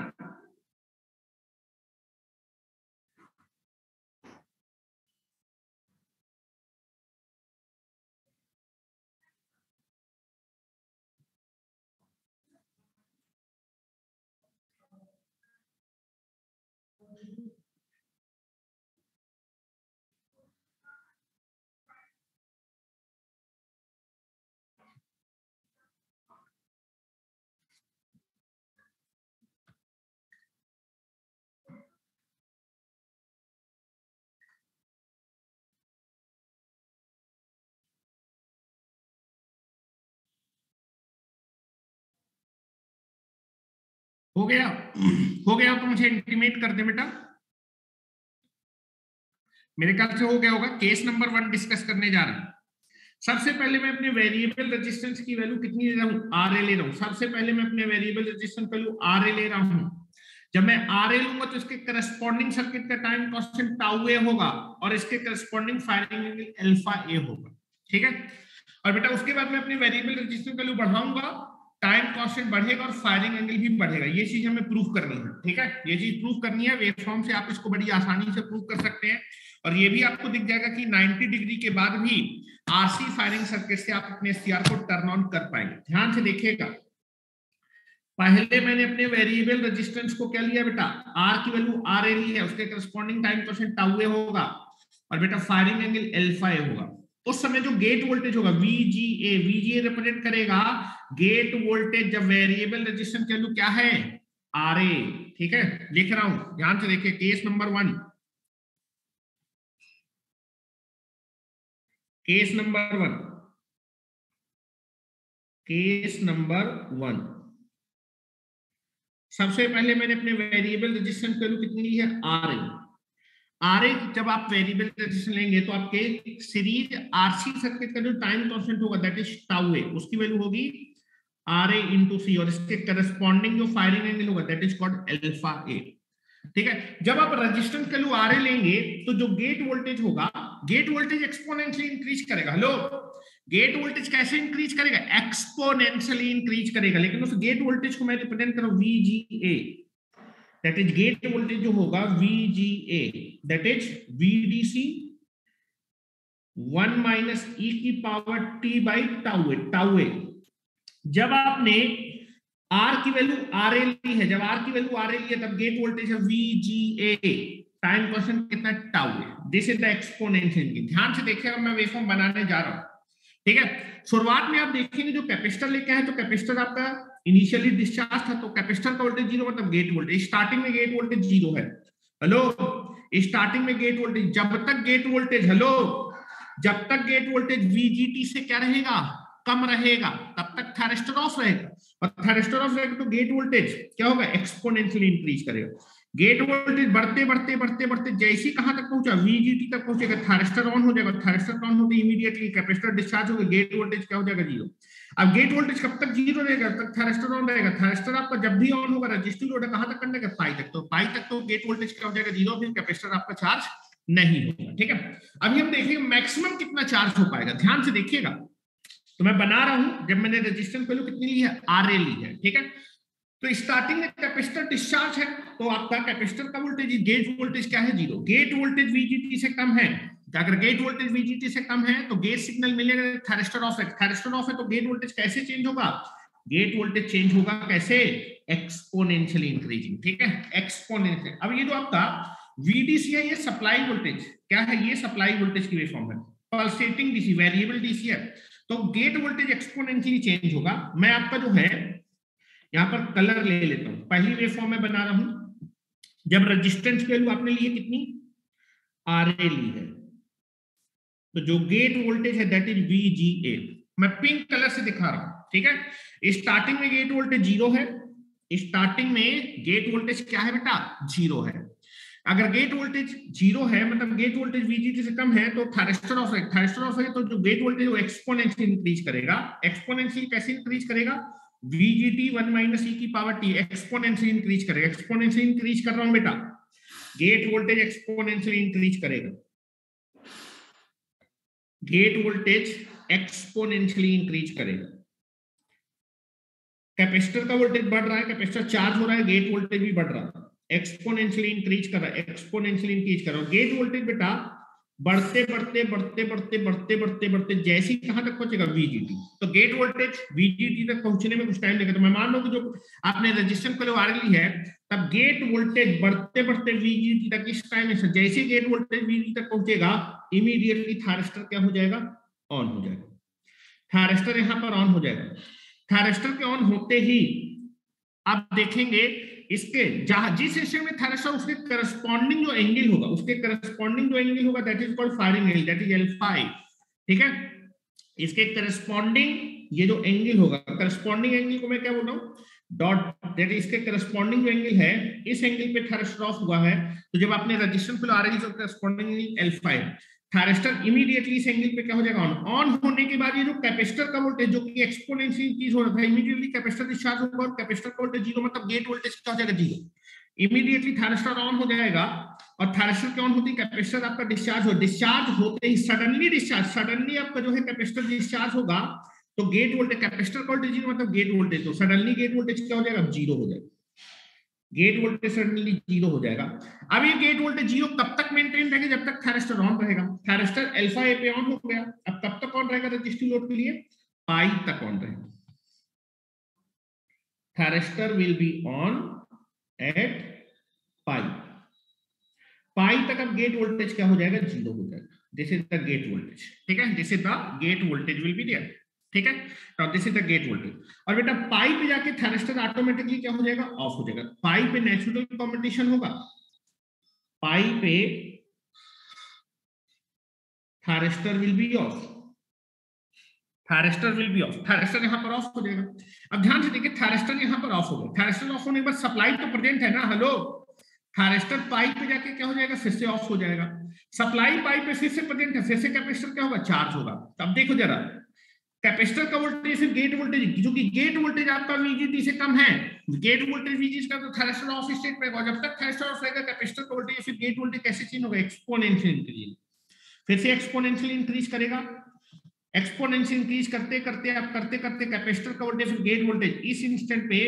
हो गया? हो गया तो मुझे इंटीमेट कर दे बेटा। मेरे ख्याल से हो गया होगा। केस नंबर 1 डिस्कस करने जा रहे हैं। सबसे पहले मैं अपने वेरिएबल रेजिस्टेंस की वैल्यू कितनी ले रहा हूं, आरए ले रहा हूं। सबसे पहले मैं अपने वेरिएबल रेजिस्टेंस वैल्यू आरए ले रहा हूं। जब मैं आरए लूंगा तो इसके करस्पॉन्डिंग सर्किट का टाइम कांस्टेंट टाउ ए होगा और इसके करस्पॉन्डिंग फायरिंग एंगल अल्फा ए होगा, ठीक है। और बेटा उसके बाद मैं अपने वेरिएबल रेजिस्टेंस वैल्यू बढ़ाऊंगा, टाइम कांस्टेंट बढ़ेगा और फायरिंग एंगल भी बढ़ेगा। ये चीज हमें प्रूव करनी है, ठीक है। ये चीज प्रूव करनी है, वेवफॉर्म से आप इसको बड़ी आसानी से प्रूव कर सकते हैं। और ये भी आपको दिख जाएगा कि 90 डिग्री के बाद भी आरसी फायरिंग सर्किट से आप अपने सीआर को टर्न ऑन कर पाएंगे। ध्यान से देखिएगा, पहले मैंने अपने वेरिएबल रेजिस्टेंस को क्या लिया बेटा, आर की वैल्यू आर ए ली है, उसके करस्पॉन्डिंग टाइम कांस्टेंट टाउ ए होगा और बेटा फायरिंग एंगल अल्फा ए होगा। उस समय जो गेट वोल्टेज होगा वीजीए, वीजीए रिप्रेजेंट करेगा गेट वोल्टेज जब वेरिएबल रेजिस्टेंस की वैल्यू क्या है, आर ए, ठीक है। लिख रहा हूं, ध्यान से देखिए, case number 1, case number 1, case number 1। सबसे पहले मैंने अपने वेरिएबल रेजिस्टेंस की वैल्यू कितनी ली है, आर ए। आर ए जब आप वेरिएबल रेजिस्टेंस लेंगे तो आपके सीरीज आरसी सर्किट का जो टाइम कांस्टेंट होगा दैट इज टाउ ए, उसकी वैल्यू होगी आर ए इंटू सी और इसके करस्पॉन्डिंग जो फायरिंग एंगल होगा दैट इज कॉल्ड अल्फा ए, ठीक है। जब आप रेजिस्टेंस का वैल्यू आर ए लेंगे तो जो गेट वोल्टेज होगा, गेट वोल्टेज एक्सपोनेंशियली इंक्रीज करेगा। हेलो, गेट वोल्टेज कैसे इंक्रीज करेगा, एक्सपोनेंशियली इंक्रीज करेगा। लेकिन उस गेट वोल्टेज को मैं रिप्रेजेंट करूं VGA, that is gate voltage जो होगा VGA that is VDC 1 minus ई की power T by tau A, tau A. जब आपने आर की वैल्यू आर ए ली है, जब आर की वैल्यू आर ए ली है तब गेट वोल्टेज है वीजीए, टाइम कांस्टेंट कितना, tau A. This is the exponential. ध्यान से देखिएगा, मैं वेवफॉर्म बनाने जा रहा हूं, ठीक है। शुरुआत में आप देखेंगे जो कैपेसिटर लेके आए तो कैपेसिटर आपका इनिशियली डिस्चार्ज था, तो कैपेसिटर का वोल्टेज 0 मतलब गेट वोल्टेज, स्टार्टिंग में गेट वोल्टेज 0 है। हेलो, स्टार्टिंग में गेट वोल्टेज, जब तक गेट वोल्टेज, हेलो, जब तक गेट वोल्टेज वीजीटी से क्या रहेगा, कम रहेगा, तब तक थायरिस्टर ऑफ रहेगा। और थायरिस्टर ऑफ रहेगा तो गेट वोल्टेज क्या होगा, एक्सपोनेंशियली इंक्रीज करेगा। गेट वोल्टेज बढ़ते बढ़ते बढ़ते बढ़ते जैसे कहां तक पहुंचा, वीजीटी तक पहुंचेगा, थायरिस्टर ऑन हो जाएगा। थायरिस्टर ऑन होते इमीडिएटली कैपेसिटर डिस्चार्ज होगा, गेट वोल्टेज क्या हो जाएगा, 0। अब गेट वोल्टेज कब तक 0 रहेगा, तब तक थायरिस्टर ऑन रहेगा। थायरिस्टर आपका जब भी ऑन होगा, रजिस्टिव लोड कहां तक करने का, पाई तक, तो पाई तक तो गेट वोल्टेज क्या हो जाएगा, 0, फिर कैपेसिटर आपका चार्ज नहीं होगा, ठीक है। अभी हम देखेंगे मैक्सिमम कितना चार्ज हो पाएगा, ध्यान से देखिएगा। तो मैं बना रहा हूं, जब मैंने रेजिस्टेंस वैल्यू कितनी ली है, आर ए ली है, ठीक है। तो स्टार्टिंग में कैपेसिटर डिस्चार्ज है तो आपका कैपेसिटर का वोल्टेज, गेट वोल्टेज क्या है, 0। गेट वोल्टेज वीजीटी से कम है, अगर गेट वोल्टेज वीजीटी से कम है तो गेट सिग्नल मिलेगा, थायरिस्टर ऑफ है। थायरिस्टर ऑफ है तो गेट वोल्टेज कैसे चेंज होगा, गेट वोल्टेज चेंज होगा कैसे, एक्सपोनेंशियली इंक्रीजिंग, ठीक है, एक्सपोनेंशियल। अब ये जो आपका वीडीसी है, ये सप्लाई वोल्टेज क्या है, ये सप्लाई वोल्टेज की वेवफॉर्म है। पल्सेटिंग डीसी, वेरिएबल डीसी है, तो गेट वोल्टेज एक्सपोनेंशियली चेंज होगा। मैं आपका जो है यहां पर कलर ले लेता हूं, पहली वेवफॉर्म में बना रहा हूं, जब रेजिस्टेंस की वैल्यू आपने ली है कितनी, आर ए ली है, तो जो गेट वोल्टेज है दैट इज वीजीए, मैं पिंक कलर से दिखा रहा हूं, ठीक है। स्टार्टिंग में गेट वोल्टेज 0 है, स्टार्टिंग में गेट वोल्टेज क्या है बेटा, 0 है। अगर गेट वोल्टेज 0 है मतलब गेट वोल्टेज वीजीटी से कम है तो थायरिस्टर ऑफ है, थायरिस्टर ऑफ है तो जो गेट वोल्टेज वो एक्सपोनेंशियली इंक्रीज करेगा। एक्सपोनेंशियली कैसे इंक्रीज करेगा, वीजीटी 1 माइनस ई की पावर टी, एक्सपोनेंशियली इंक्रीज करेगा। एक्सपोनेंशियली इंक्रीज कर रहा हूं बेटा, गेट वोल्टेज एक्सपोनेंशियली इंक्रीज करेगा, गेट वोल्टेज एक्सपोनेंशियली इंक्रीज करेगा। कैपेसिटर का वोल्टेज बढ़ रहा है, कैपेसिटर चार्ज हो रहा है, गेट वोल्टेज भी बढ़ रहा है, एक्सपोनेंशियली इंक्रीज कर रहा है, एक्सपोनेंशियली इंक्रीज कर रहा है। गेट वोल्टेज बेटा बढ़ते बढ़ते बढ़ते बढ़ते बढ़ते बढ़ते बढ़ते जैसे कहां तक पहुंचेगा, वीजीटी, तो गेट वोल्टेज वीजीटी तक पहुंचने में कुछ टाइम लगेगा। तो मैं मान लो कि जो आपने रेजिस्टेंस को आर ली है तब गेट वोल्टेज बढ़ते बढ़ते वीजीटी तक, इस टाइम में जैसे गेट वोल्टेज वीजीटी तक पहुंचेगा इमीडिएटली थायरिस्टर क्या हो जाएगा, ऑन हो जाएगा। थायरिस्टर यहां पर ऑन हो जाएगा। थायरिस्टर के ऑन होते ही आप देखेंगे इसके जहां जिस हिस्से में थायरिस्टर, उसके करस्पॉन्डिंग जो एंगल होगा, उसके करस्पॉन्डिंग जो एंगल होगा that is called firing angle, that is alpha, ठीक है। इसके करस्पॉन्डिंग ये जो एंगल होगा, करस्पॉन्डिंग एंगल को मैं क्या बोल रहा हूं, डॉट दैट इसके करस्पॉन्डिंग जो एंगल है, इस एंगल पे थायरिस्टर ऑफ हुआ है, तो जब आपने रजिस्टर खुला रही तो corresponding angle L5, thyristor immediately इस एंगल पे क्या हो जाएगा, ऑन होने के बाद ये जो कैपेसिटर का वोल्टेज जो कि एक्सपोनेंशियल इंक्रीज हो रहा था, इमीडिएटली कैपेसिटर डिस्चार्ज होगा और कैपेसिटर का वोल्टेज जीरो, मतलब गेट वोल्टेज क्या हो जाएगा, जीरो। इमीडिएटली थायरिस्टर ऑन हो जाएगा और थायरिस्टर के ऑन होते ही कैपेसिटर आपका डिस्चार्ज हो, डिस्चार्ज होते ही सडनली डिस्चार्ज, सडनली आपका जो है कैपेसिटर डिस्चार्ज होगा, तो गेट वोल्टेज, कैपेसिटर का वोल्टेज जीरो मतलब गेट वोल्टेज, तो सडनली गेट वोल्टेज क्या हो जाएगा, जीरो हो जाएगा, गेट वोल्टेज सडनली जीरो हो जाएगा। अब ये गेट वोल्टेज जीरो कब तक मेंटेन रहेगा, जब तक थायरिस्टर ऑन रहेगा। थायरिस्टर अल्फा ए पे ऑन हो गया, अब कब तक ऑन रहेगा रेजिस्टिव लोड के लिए, पाई तक ऑन रहेगा। Thyristor will be on at pi, pi तक अब गेट वोल्टेज क्या हो जाएगा, जीरो हो जाएगा। This is the gate voltage, ठीक है, this is the gate voltage will be there, ठीक है। तो this is the gate voltage, और बेटा पाई पे जाके थायरिस्टर ऑटोमेटिकली क्या हो जाएगा, ऑफ हो जाएगा। पाई पे नेचुरल कॉम्पिटिशन होगा, पाई पे thyristor will B of, thyristor will B of, thyristor यहां पर ऑफ हो जाएगा। अब ध्यान से देखिए, थायरिस्टर यहां पर ऑफ हो गया, थायरिस्टर ऑफ होने के बाद सप्लाई तो प्रेजेंट है ना, हेलो, थायरिस्टर पाइप पे जाके क्या हो जाएगा, फिर से ऑफ हो जाएगा। सप्लाई पाइप पे फिर से प्रेजेंट है, फिर से कैपेसिटर क्या होगा, चार्ज होगा। अब देखो जरा, कैपेसिटर का वोल्टेज फिर गेट वोल्टेज, जो कि गेट वोल्टेज आपका VGT से कम है, गेट वोल्टेज VGT का, तो थायरिस्टर ऑफ स्टेट पे होगा। जब तक थायरिस्टर ऑफ रहेगा, कैपेसिटर का वोल्टेज फिर गेट वोल्टेज कैसे चेंज होगा, एक्सपोनेंशियल इंक्रीज, फिर से एक्सपोनेंशियल इंक्रीज करेगा। एक्सपोनेंशियल इंक्रीज करते करते आप करते करते कैपेसिटर का वोल्टेज फिर गेट वोल्टेज, इस इंस्टेंट पे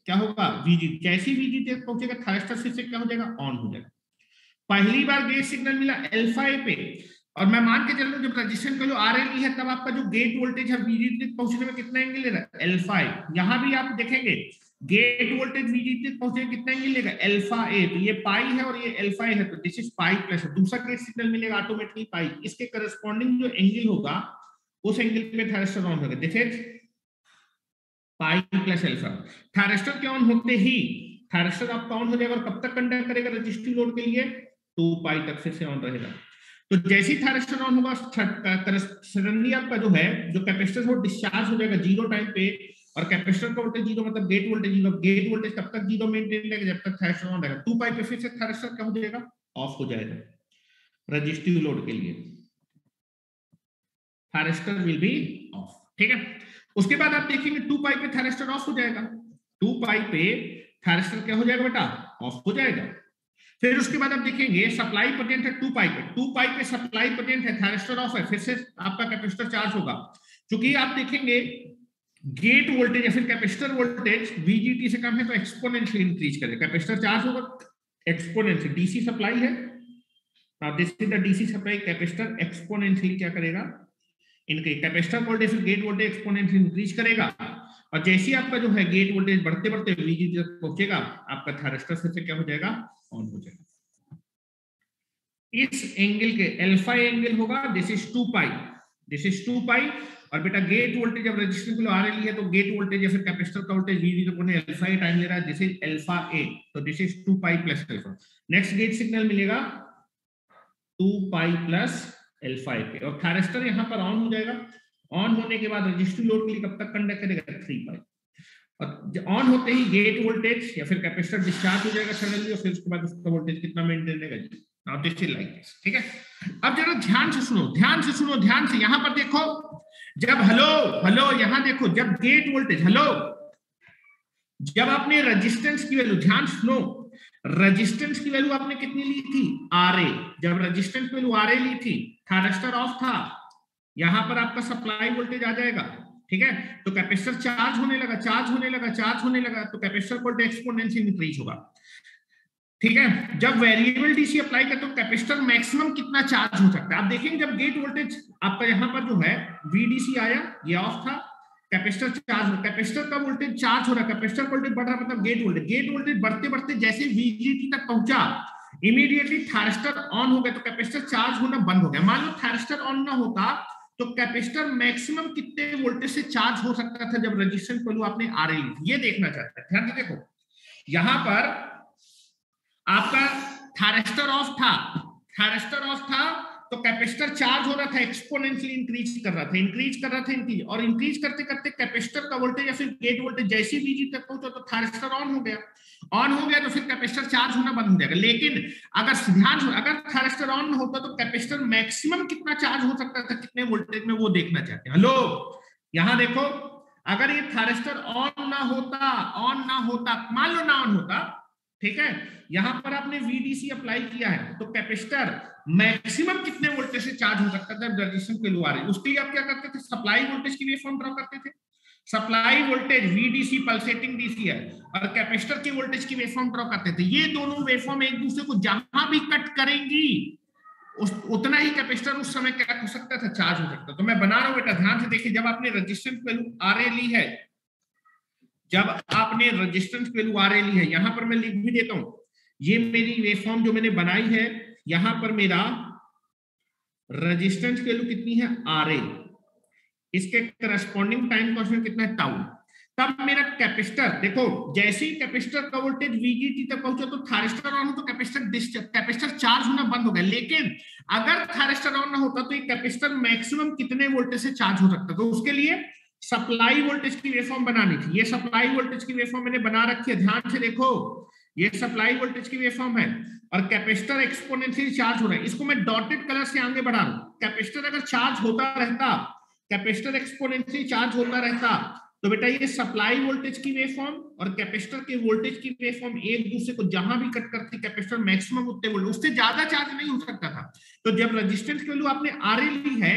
क्या होगा, VGT, जैसे VGT तक पहुंचेगा थायरिस्टर फिर से क्या हो जाएगा, ऑन हो जाएगा। पहली बार गेट सिग्नल मिला अल्फा ए पे, और मैं मान के चल रहा हूं जब रजिस्ट्रेशन का जो RLE है, तब आपका जो गेट वोल्टेज है VGT तक पहुंचने में कितना एंगल ले रहा है, अल्फा ए। यहां भी आप देखेंगे गेट वोल्टेज VGT तक पहुंचने कितना एंगल लेगा, अल्फा ए। तो ये पाई है और ये अल्फा ए है, तो दिस इज पाई प्लस, दूसरा गेट सिग्नल मिलेगा ऑटोमेटिकली पाई, इसके करस्पॉन्डिंग जो एंगल होगा उस एंगल पे थायरिस्टर ऑन होगा, this is pi plus alpha. Thyristor के ऑन होते ही थायरिस्टर आपका ऑन हो जाएगा, और कब तक कंडक्ट करेगा रजिस्टिव लोड के लिए, 2 पाई तक फिर से ऑन रहेगा। तो जैसे ही थायरिस्टर ऑन होगा, सडनली आपका जो है, जो कैपेसिटर वो डिस्चार्ज हो जाएगा जीरो टाइम पे, और कैपेसिटर का वोल्टेज जीरो मतलब gate voltage zero. Gate voltage कब तक जीरो मेंटेन रहेगा, जब तक थायरिस्टर ऑन रहेगा। 2 पाई पे फिर से थायरिस्टर क्या हो जाएगा, ऑफ हो जाएगा रजिस्टिव लोड के लिए, थायरिस्टर विल बी ऑफ, ठीक है। उसके बाद आप देखेंगे 2 पाई पे थायरिस्टर ऑफ हो जाएगा, 2 पाई पे थायरिस्टर क्या हो जाएगा बेटा, ऑफ हो जाएगा। फिर उसके बाद आप देखेंगे सप्लाई पोटेंट है 2 पाई पे, 2 पाई पे सप्लाई पोटेंट है, थायरिस्टर ऑफ है, फिर से आपका कैपेसिटर चार्ज होगा। क्योंकि आप देखेंगे गेट वोल्टेज या फिर कैपेसिटर वोल्टेज VGT से कम है, तो एक्सपोनेंशियली इंक्रीज करेगा, कैपेसिटर चार्ज होगा एक्सपोनेंशियल, डीसी सप्लाई है, this is the DC supply, capacitor exponentially क्या करेगा, इनके capacitor voltage gate voltage exponentially increase करेगा, और जैसे ही आपका जो है गेट वोल्टेज बढ़ते बढ़ते VGT तक पहुंचेगा, आपका थायरिस्टर से क्या हो जाएगा, ऑन हो जाएगा। इस एंगल के अल्फा एंगल होगा, this is 2 pi, this is 2 पाई। और बेटा गेट वोल्टेज जब रजिस्टर को RLE है, तो गेट वोल्टेज या फिर कैपेसिटर का वोल्टेज VGT तक पहुंचने अल्फा ए टाइम ले रहा है, दिस इज अल्फा ए, तो this is 2 pi plus alpha. Next gate signal मिलेगा 2 पाई प्लस अल्फा ए, और थायरिस्टर यहां पर ऑन हो जाएगा। ऑन होने के बाद रजिस्टिव लोड के लिए कब तक कंडक्ट करेगा, 3 पाई, और ऑन होते ही गेट वोल्टेज या फिर कैपेसिटर डिस्चार्ज हो जाएगा सडनली, और फिर उसके बाद उसका वोल्टेज कितना मेंटेन रहेगा जी, now this is like this, ठीक है। अब जरा ध्यान से सुनो, ध्यान से सुनो, ध्यान से, यहां पर देखो, जब हेलो हेलो यहां देखो, जब गेट वोल्टेज, हेलो, जब आपने रेजिस्टेंस की वैल्यू, ध्यान सुनो, रेजिस्टेंस की वैल्यू आपने कितनी ली थी, RA, जब रेजिस्टेंस वैल्यू RA ली थी, थायरिस्टर ऑफ था, यहां पर आपका सप्लाई वोल्टेज आ जाएगा, ठीक है। तो कैपेसिटर चार्ज होने लगा, चार्ज होने लगा, चार्ज होने लगा, तो कैपेसिटर वोल्टेज एक्सपोनेंशियल इंक्रीज होगा, ठीक है। जब वेरिएबल डीसी अप्लाई करते हो, कैपेसिटर मैक्सिमम कितना चार्ज हो सकता है, आप देखेंगे जब गेट वोल्टेज आपका यहां पर जो है VDC आया, ये ऑफ था, कैपेसिटर चार्ज हो, कैपेसिटर का वोल्टेज चार्ज हो रहा है, कैपेसिटर वोल्टेज बढ़ रहा है, मतलब गेट वोल्टेज बढ़ते बढ़ते जैसे VGT तक पहुंचा, इमीडिएटली थायरिस्टर ऑन हो गया, तो कैपेसिटर चार्ज होना बंद हो गया। मान लो थायरिस्टर ऑन ना होता, तो कैपेसिटर मैक्सिमम कितने वोल्टेज से चार्ज हो सकता था जब रजिस्टेंस वैल्यू आपने RA ली, ये देखना चाहते हैं। ध्यान से देखो, यहां पर आपका थायरिस्टर ऑफ था, थायरिस्टर ऑफ था, तो कैपेसिटर चार्ज हो रहा था, एक्सपोनेंशियली इंक्रीज कर रहा था, इंक्रीज और इंक्रीज करते करते कैपेसिटर का वोल्टेज या फिर गेट वोल्टेज जैसे VG तक पहुंचा तो थायरिस्टर ऑन हो गया तो फिर कैपेसिटर चार्ज होना बंद हो जाएगा। लेकिन अगर थायरिस्टर ऑन होता तो कैपेसिटर मैक्सिमम कितना चार्ज हो सकता था, कितने वोल्टेज में, वो देखना चाहते हैं। हेलो, यहां देखो, अगर ये थायरिस्टर ऑन ना होता, मान लो ना ऑन होता, ठीक है, यहां पर आपने VDC अप्लाई किया है तो कैपेसिटर मैक्सिमम कितने वोल्टेज से चार्ज हो सकता था रेजिस्टेंस वैल्यू आ रही, उसके लिए आप क्या करते थे, सप्लाई वोल्टेज की वेवफॉर्म ड्रॉ करते थे। Supply voltage VDC pulsating DC है और कैपेसिटर की वोल्टेज की वेवफॉर्म ड्रॉ करते थे। ये दोनों वेवफॉर्म एक दूसरे को जहां भी कट करेंगी उतना ही कैपेसिटर उस समय क्या हो सकता था, चार्ज हो सकता। तो मैं बना रहा हूं बेटा, ध्यान से देखिए, जब आपने रेजिस्टेंस वैल्यू RA ली है, यहां पर मैं लिख भी देता हूं, ये मेरी वेवफॉर्म जो मैंने बनाई है, यहां पर मेरा रेजिस्टेंस वैल्यू कितनी है, RA, इसके करस्पॉन्डिंग टाइम कांस्टेंट कितना है, टाउ। तब मेरा कैपेसिटर देखो, जैसे ही कैपेसिटर का वोल्टेज VGT तक पहुंचा तो थायरिस्टर ऑन हो तो कैपेसिटर चार्ज होना बंद हो गया। लेकिन अगर थायरिस्टर ऑन ना होता तो ये कैपेसिटर मैक्सिमम कितने वोल्टेज से चार्ज हो सकता, तो उसके लिए सप्लाई वोल्टेज की वेवफॉर्म बनानी थी। ये सप्लाई वोल्टेज की वेवफॉर्म मैंने बना रखी है, ध्यान से देखो, ये सप्लाई वोल्टेज की वेवफॉर्म है और कैपेसिटर एक्सपोनेंशियली चार्ज हो रहा है। इसको मैं डॉटेड कलर से आगे बढ़ा रहा हूं। कैपेसिटर अगर चार्ज होता रहता, कैपेसिटर एक्सपोनेंशियली चार्ज होता रहता, तो बेटा ये सप्लाई वोल्टेज की वेवफॉर्म और कैपेसिटर के वोल्टेज की वेवफॉर्म एक दूसरे को जहां भी कट करती, कैपेसिटर मैक्सिमम उतने वोल्टेज, उससे ज्यादा चार्ज नहीं हो सकता था। तो जब रेजिस्टेंस वैल्यू आपने RA ली है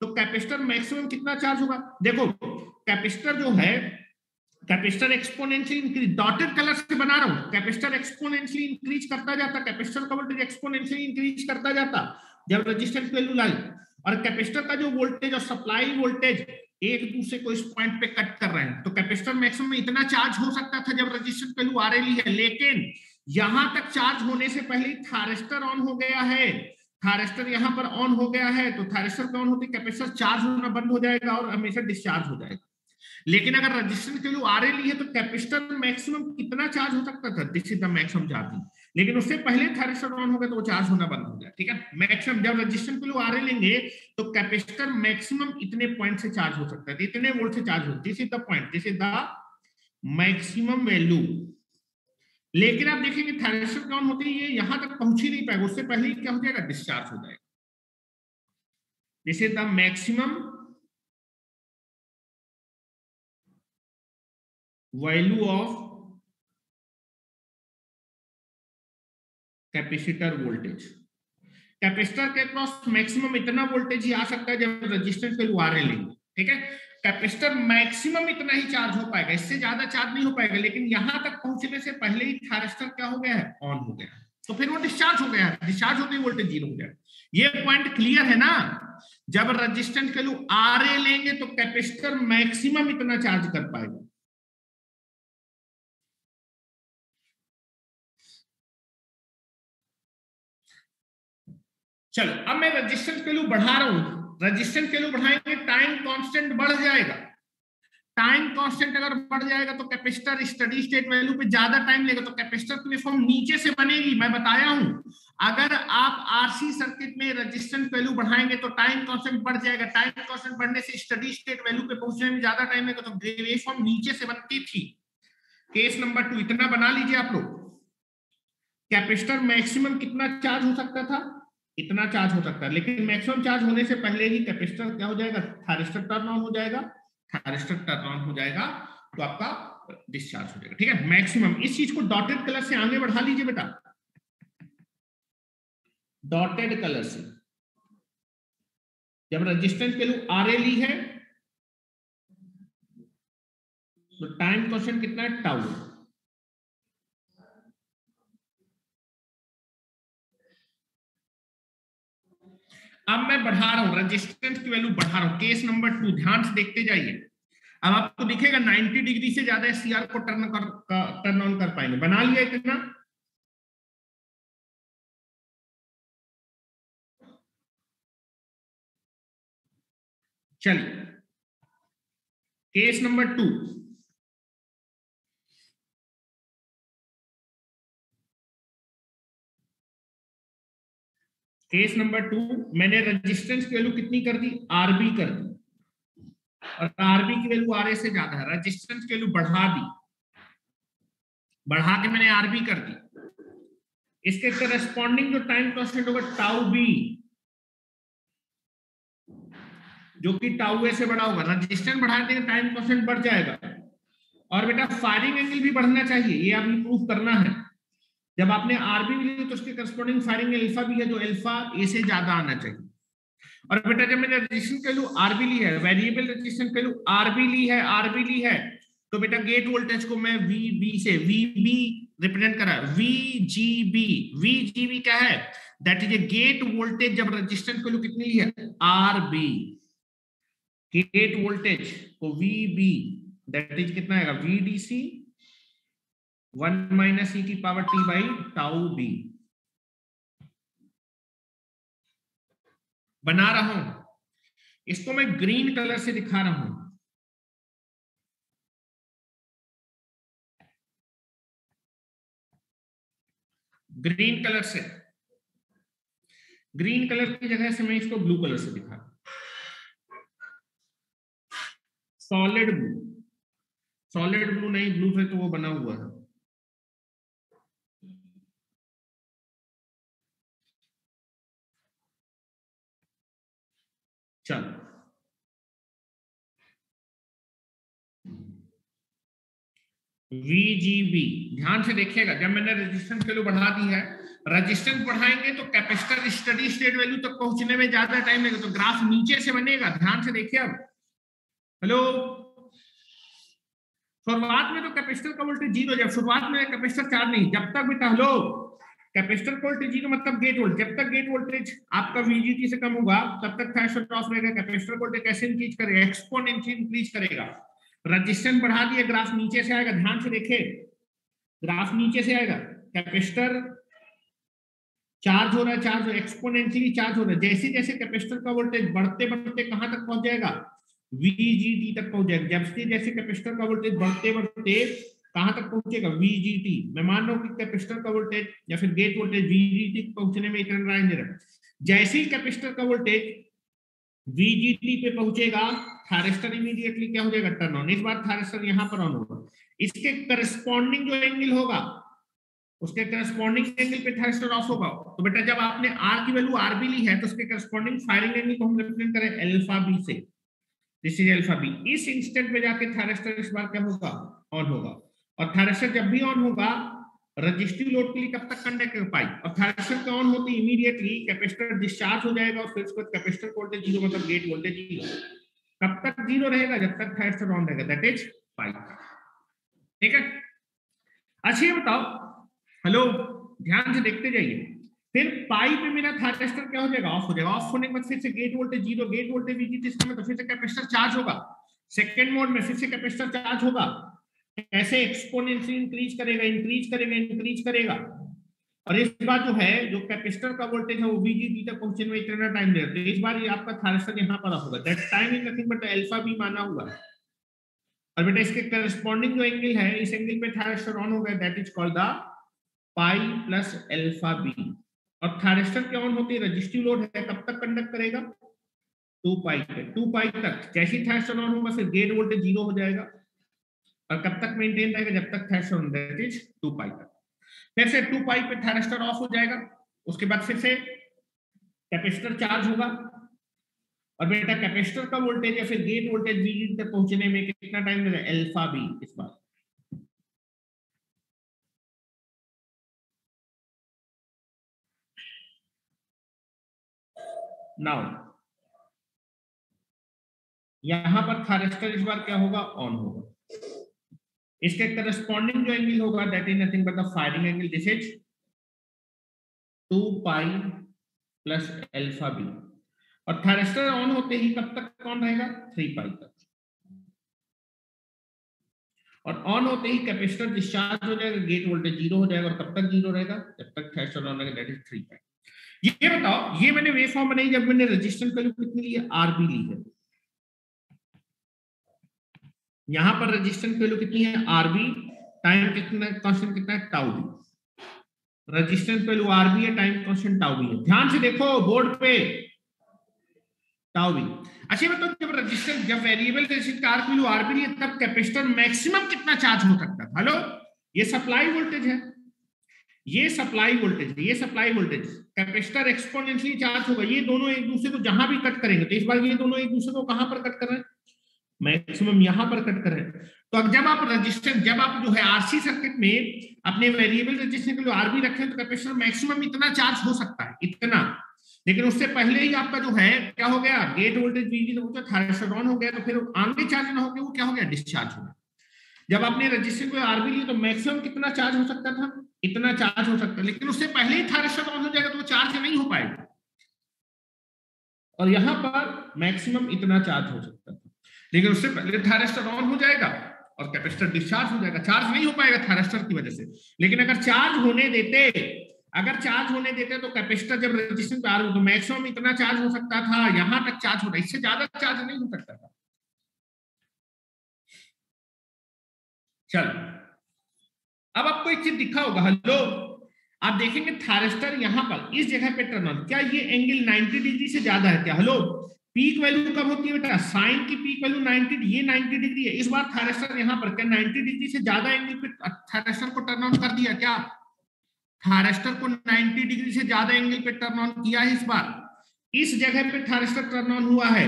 तो कैपेसिटर मैक्सिमम कितना चार्ज होगा, देखो कैपेसिटर जो है, capacitor exponentially increase, dotted colour से बना रहा हूं, कैपेसिटर एक्सपोनेंशियली इंक्रीज करता जाता, कैपेसिटर का वोल्टेज एक्सपोनेंशियली इंक्रीज करता जाता जब रेजिस्टेंस वैल्यू लाई, और कैपेसिटर का जो वोल्टेज और सप्लाई वोल्टेज एक दूसरे को इस पॉइंट पे कट कर रहे हैं, तो कैपेसिटर मैक्सिमम इतना चार्ज हो सकता था जब रेजिस्टेंस वैल्यू RA ली है। लेकिन यहां तक चार्ज होने से पहले थायरिस्टर ऑन हो गया है, थायरिस्टर यहां पर ऑन हो गया है, तो थायरिस्टर ऑन होते कैपेसिटर चार्ज होना बंद हो जाएगा और हमेशा डिस्चार्ज हो जाएगा। लेकिन अगर रेजिस्टेंस वैल्यू RA ली है तो कैपेसिटर मैक्सिमम कितना चार्ज हो सकता था, this is the maximum charging. लेकिन उससे पहले थायरिस्टर ऑन हो गया तो वो चार्ज होना बंद हो गया, ठीक है। मैक्सिमम जब रेजिस्टेंस वैल्यू RA लेंगे तो कैपेसिटर मैक्सिमम इतने पॉइंट से चार्ज हो सकता है, इतने वोल्ट से चार्ज हो, this is the point, this is the maximum value. लेकिन आप देखेंगे थायरिस्टर ऑन होते ही ये यहां तक पहुंच ही नहीं पाएगा, उससे पहले ही क्या हो जाएगा, डिस्चार्ज हो जाएगा। This is the maximum value of capacitor voltage. Capacitor के क्रॉस मैक्सिमम इतना वोल्टेज ही आ सकता है जब रेजिस्टेंस वैल्यू RA लेंगे, ठीक है। कैपेसिटर मैक्सिमम इतना ही चार्ज हो पाएगा, इससे ज्यादा चार्ज नहीं हो पाएगा। लेकिन यहां तक पहुंचने से पहले ही थायरिस्टर क्या हो गया है, ऑन हो गया, तो फिर वो डिस्चार्ज हो गया, डिस्चार्ज होते ही वोल्टेज 0 हो गया। ये पॉइंट क्लियर है ना। जब रेजिस्टेंस वैल्यू RA लेंगे तो कैपेसिटर मैक्सिमम इतना चार्ज कर पाएगा। चलो अब मैं रेजिस्टेंस वैल्यू बढ़ा रहा हूं, रेजिस्टेंस वैल्यू बढ़ाएंगे टाइम कांस्टेंट बढ़ जाएगा। टाइम कांस्टेंट अगर बढ़ जाएगा तो कैपेसिटर स्टडी स्टेट वैल्यू पे ज्यादा टाइम लेगा, तो कैपेसिटर की वेवफॉर्म नीचे से बनेगी। मैं बताया हूं, अगर आप RC सर्किट में रेजिस्टेंस वैल्यू बढ़ाएंगे तो टाइम कांस्टेंट बढ़ जाएगा, टाइम कांस्टेंट बढ़ने से स्टडी स्टेट वैल्यू पे पहुंचने में ज्यादा टाइम लगेगा, तो वेवफॉर्म नीचे से बनती थी। केस नंबर 2 इतना बना लीजिए आप लोग, कैपेसिटर मैक्सिमम कितना चार्ज हो सकता था, इतना चार्ज हो सकता है। लेकिन मैक्सिमम चार्ज होने से पहले ही कैपेसिटर क्या हो जाएगा, थायरिस्टर टर्न ऑन हो जाएगा, थायरिस्टर टर्न ऑन हो जाएगा तो आपका डिस्चार्ज हो जाएगा, ठीक है। मैक्सिमम, इस चीज को डॉटेड कलर से आगे बढ़ा लीजिए बेटा, डॉटेड कलर से। जब रेजिस्टेंस वैल्यू RA ली है तो टाइम कांस्टेंट कितना है, टाउ। अब मैं बढ़ा रहा हूं, रेजिस्टेंस की वैल्यू बढ़ा रहा हूं, केस नंबर 2 ध्यान से देखते जाइए। अब आपको दिखेगा 90 डिग्री से ज्यादा CR को टर्न ऑन कर पाएंगे। बना लिया इतना, चलिए केस नंबर 2। केस नंबर 2, मैंने रेजिस्टेंस की वैल्यू कितनी कर दी, आरबी कर दी, और आरबी की वैल्यू आरए से ज्यादा है, रेजिस्टेंस की वैल्यू बढ़ा दी, बढ़ा के मैंने आरबी कर दी। इसके करस्पॉन्डिंग जो टाइम कांस्टेंट होगा टाउ बी, जो कि टाउ ए से बड़ा होगा, रेजिस्टेंस बढ़ा देंगे टाइम कांस्टेंट बढ़ जाएगा। और बेटा फायरिंग एंगल भी बढ़ना चाहिए, ये आपने प्रूफ करना है। जब आपने आरबी ली तो उसके करस्पॉन्डिंग फायरिंग अल्फा भी है, जो अल्फा ए से ज्यादा आना चाहिए। और बेटा जब मैंने रेजिस्टेंस वैल्यू आरबी ली है, वेरिएबल रेजिस्टेंस वैल्यू आरबी ली है, तो बेटा गेट वोल्टेज को मैं वीबी से, वीबी रिप्रेजेंट करा, वीजीबी क्या है, that is a gate voltage. जब रेजिस्टेंस वैल्यू कितनी ली है, आरबी, गेट वोल्टेज को वीबी, दैट इज कितना आएगा, वीडीसी 1 माइनस ई की power T by tau B. बना रहा हूं, इसको मैं ग्रीन कलर से दिखा रहा हूं। ग्रीन कलर से, ग्रीन कलर की जगह से मैं इसको ब्लू कलर से दिखा रहा हूं, सॉलिड ब्लू, सॉलिड ब्लू नहीं, ब्लू से तो वो बना हुआ है। चलो VGB ध्यान से देखिएगा, जब मैंने रेजिस्टेंस वैल्यू बढ़ा दी है, रेजिस्टेंस बढ़ाएंगे तो कैपेसिटर स्टडी स्टेट वैल्यू तक पहुंचने में ज्यादा टाइम लगेगा, तो ग्राफ नीचे से बनेगा। ध्यान से देखिए अब, हेलो, शुरुआत में तो कैपेसिटर का वोल्टेज जीरो, जब शुरुआत में कैपेसिटर चार्ज नहीं, जब तक बेटा, हेलो, कैपेसिटर का वोल्टेज जीरो मतलब गेट वोल्टेज, जब तक गेट वोल्टेज आपका VGT से कम होगा तब तक थ्रेशोल्ड ऑफ रहेगा। कैपेसिटर वोल्टेज कैसे इंक्रीज करेगा, एक्सपोनेंशियल इंक्रीज करेगा। रेजिस्टेंस बढ़ा दिया, ग्राफ नीचे से आएगा, ध्यान से देखिए, ग्राफ नीचे से आएगा, कैपेसिटर चार्ज हो रहा है, चार्ज एक्सपोनेंशियली चार्ज हो रहा है। जैसे जैसे कैपेसिटर का वोल्टेज बढ़ते बढ़ते कहां तक पहुंच जाएगा, VGT तक पहुंच जाएगा। जैसे जैसे कैपेसिटर का वोल्टेज बढ़ते बढ़ते कहां तक पहुंचेगा, VGT। मैं मान रहा हूं कि कैपेसिटर का वोल्टेज या फिर गेट वोल्टेज VGT पहुंचने में इतना टाइम दे रहा है। जैसे ही कैपेसिटर का वोल्टेज VGT पे पहुंचेगा, थायरिस्टर इमीडिएटली क्या हो जाएगा, टर्न ऑन। इस बार थायरिस्टर यहां पर ऑन होगा, इसके करस्पॉन्डिंग जो एंगल होगा उसके करस्पॉन्डिंग एंगल पे थायरिस्टर ऑफ होगा। तो बेटा जब आपने आर की वैल्यू आरबी ली है तो उसके करस्पॉन्डिंग फायरिंग एंगल को हम रिप्रेजेंट करें अल्फा बी से, दिस इज अल्फा बी। इस इंस्टेंट में जाके थायरिस्टर इस बार क्या होगा, ऑन होगा। और थायरिस्टर जब भी ऑन होगा, रजिस्टिव लोड के लिए कब तक कंडक्ट कर पाई, और थायरिस्टर का ऑन होते इमीडिएटली कैपेसिटर डिस्चार्ज हो जाएगा, और फिर उसके बाद कैपेसिटर वोल्टेज जीरो मतलब गेट वोल्टेज जीरो। कब तक जीरो रहेगा, जब तक थायरिस्टर ऑन रहेगा, दैट इज पाई। ठीक है, अच्छा ये बताओ, हेलो, ध्यान से देखते जाइए, फिर पाई पे मेरा थायरिस्टर क्या हो जाएगा, ऑफ हो जाएगा। ऑफ होने के बाद फिर से gate voltage zero, gate voltage VGT में, तो फिर से कैपेसिटर चार्ज होगा। सेकंड मोड में फिर से कैपेसिटर चार्ज होगा, ऐसे एक्सपोनेंशियली इंक्रीज करेगा, इंक्रीज करेगा, इंक्रीज करेगा। और इस बार जो है, जो कैपेसिटर का वोल्टेज है वो VGT तक पहुंचने में इतना टाइम लगता है। इस बार ये आपका थायरिस्टर यहाँ पर होगा, that time is nothing but alpha B माना हुआ है। और बेटा इसके करस्पॉन्डिंग जो एंगल है, इस एंगल पे थायरिस्टर ऑन होगा, that is called the pi plus alpha B. और थायरिस्टर क्या ऑन होती है, रजिस्टिव लोड है, कब तक कंडक्ट करेगा, 2 पाई तक। 2 पाई तक जैसे ही थायरिस्टर ऑन होगा फिर गेट वोल्टेज जीरो हो जाएगा, और कब तक मेंटेन रहेगा, जब तक थायरिस्टर ऑन, दैट इज 2 पाई तक। फिर से 2 पाई पे थायरिस्टर ऑफ हो जाएगा, उसके बाद फिर से कैपेसिटर चार्ज होगा। और बेटा कैपेसिटर का वोल्टेज या फिर गेट वोल्टेज VGT तक पहुंचने में कितना टाइम लगेगा, अल्फा बी इस बार। नाउ यहां पर थायरिस्टर इस बार क्या होगा, ऑन होगा। इसके करस्पॉन्डिंग जो एंगल होगा, that is nothing but the firing angle, this is 2 pi plus alpha B. और थायरिस्टर ऑन होते ही कब तक ऑन रहेगा, 3 पाई तक। और ऑन होते ही कैपेसिटर डिस्चार्ज हो जाएगा, गेट वोल्टेज जीरो हो जाएगा, और कब तक जीरो रहेगा, जब तक थायरिस्टर ऑन रहेगा, दैट इज 3 पाई। ये बताओ, ये मैंने वेवफॉर्म बनाई जब मैंने रेजिस्टेंस वैल्यू कितनी ली है, आरबी ली है। यहां पर रेजिस्टेंस वैल्यू कितनी है, आरबी, टाइम कितना कांस्टेंट कितना है, tau B. Resistance value R B है, टाइम कांस्टेंट टाउ बी है। ध्यान से देखो बोर्ड पे, टाउ बी। अच्छा बताओ, जब रेजिस्टेंस, जब वेरिएबल रेजिस्टेंस का आर वैल्यू आर बी है, तब कैपेसिटर मैक्सिमम कितना चार्ज हो सकता है? हेलो, ये सप्लाई वोल्टेज है, ये सप्लाई वोल्टेज है, ये supply voltage. Capacitor exponentially charge होगा, ये दोनों एक दूसरे को जहां भी कट करेंगे, तो इस बार ये दोनों एक दूसरे को कहां पर कट कर रहे हैं? मैक्सिमम यहां पर कट कर रहे हैं। तो अब जब आप रेजिस्टेंस, जब आप जो है आरसी सर्किट में अपने वेरिएबल रेजिस्टेंस के लिए आरबी रखें, तो कैपेसिटर मैक्सिमम इतना चार्ज हो सकता है, इतना। लेकिन उससे पहले ही आपका जो है क्या हो गया, गेट वोल्टेज वीजी तो थायरस्टर ऑन हो गया, तो फिर आगे चार्ज ना होकर वो क्या हो गया, डिस्चार्ज हो गया। जब आपने रेजिस्टेंस को आरबी लिया तो मैक्सिमम कितना चार्ज हो सकता था, इतना चार्ज हो सकता है। लेकिन उससे पहले ही थायरस्टर ऑन हो जाएगा तो वो चार्ज नहीं हो पाएगा, और यहां पर मैक्सिमम इतना चार्ज हो सकता था। लेकिन उससे पहले थायरस्टर ऑन हो जाएगा और कैपेसिटर डिस्चार्ज हो जाएगा, चार्ज नहीं हो पाएगा थायरस्टर की वजह से। लेकिन अगर चार्ज होने देते, अगर चार्ज होने देते तो कैपेसिटर जब रेजिस्टेंस पे आ रहा तो मैक्सिमम इतना चार्ज हो सकता था, यहां तक चार्ज होता, इससे ज्यादा चार्ज नहीं हो सकता था। चलो, अब आपको एक चीज दिखा होगा, हेलो, आप देखेंगे थायरस्टर यहां पर इस जगह पे टर्न ऑन, क्या ये एंगल 90 डिग्री से ज्यादा है क्या? हेलो, पीक वैल्यू कब होती है बेटा? साइन की पीक वैल्यू 90, ये 90 डिग्री है। इस बार थायरस्टर यहां पर क्या 90 डिग्री से ज्यादा एंगल पे थायरस्टर को टर्न ऑन कर दिया क्या? थायरस्टर को 90 डिग्री से ज्यादा एंगल पे टर्न ऑन किया है इस बार। इस जगह पे थायरस्टर टर्न ऑन हुआ है।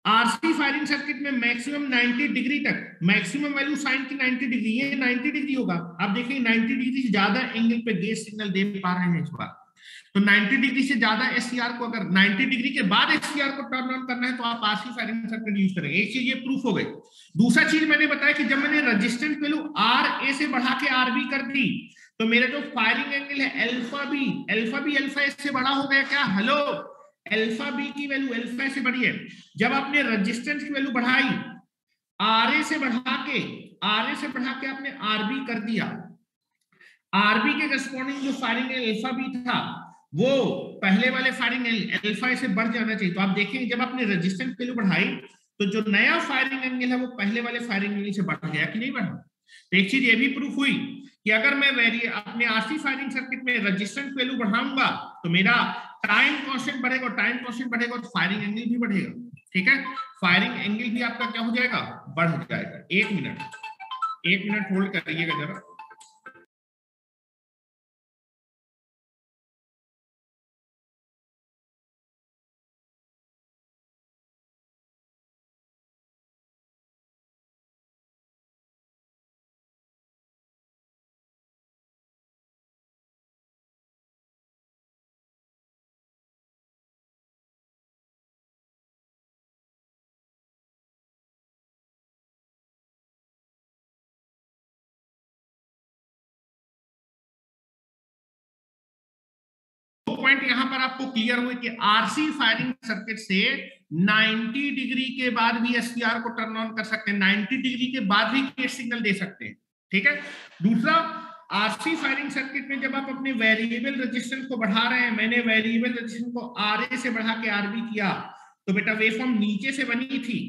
आरसी फायरिंग सर्किट में मैक्सिमम 90 डिग्री तक, मैक्सिमम वैल्यू साइन की 90 डिग्री, ये 90 डिग्री होगा। आप देखिए 90 डिग्री से ज्यादा एंगल पे गेट सिग्नल दे पा रहे हैं इस बार। तो 90 डिग्री से ज्यादा एससीआर को, अगर 90 डिग्री के बाद एससीआर को टर्न ऑन करना है तो आप आरसी फायरिंग सर्किट यूज करेंगे। एक चीज ये प्रूफ हो गई। दूसरा चीज मैंने बताया कि जब मैंने रेजिस्टेंस वैल्यू आर ए से बढ़ा के आरबी कर दी, तो मेरा जो फायरिंग एंगल है अल्फा बी अल्फा ए से बड़ा हो गया क्या? हेलो, अल्फा बी की वैल्यू अल्फा ए से बड़ी है। जब आपने रेजिस्टेंस की वैल्यू बढ़ाई, आरए से बढ़ा के आपने आरबी कर दिया, आरबी के करस्पॉन्डिंग जो फायरिंग एंगल अल्फा बी था वो पहले वाले फायरिंग एंगल अल्फा ए से बढ़ जाना चाहिए। तो आप देखेंगे जब आपने रेजिस्टेंस वैल्यू बढ़ाई तो जो नया फायरिंग एंगल है वो पहले वाले फायरिंग एंगल से बढ़ गया कि नहीं बढ़ा? तो एक चीज ये भी प्रूफ हुई कि अगर मैं अपने आरसी फायरिंग सर्किट में रेजिस्टेंस वैल्यू बढ़ाऊंगा तो मेरा टाइम कांस्टेंट बढ़ेगा, टाइम कांस्टेंट बढ़ेगा तो फायरिंग एंगल भी बढ़ेगा। ठीक है, फायरिंग एंगल भी आपका क्या हो जाएगा, बढ़ जाएगा। एक मिनट होल्ड करिएगा जरा। पॉइंट यहां पर आपको क्लियर हुए कि आरसी फायरिंग सर्किट से 90 डिग्री के बाद भी एससीआर को टर्न ऑन कर सकते हैं, 90 डिग्री के बाद भी गेट सिग्नल दे सकते हैं। ठीक है, दूसरा, आरसी फायरिंग सर्किट में जब आप अपने वेरिएबल रेजिस्टेंस को बढ़ा रहे हैं, मैंने वेरिएबल रेजिस्टेंस को आरए से बढ़ा के आरबी किया तो बेटा वेवफॉर्म नीचे से बनी थी,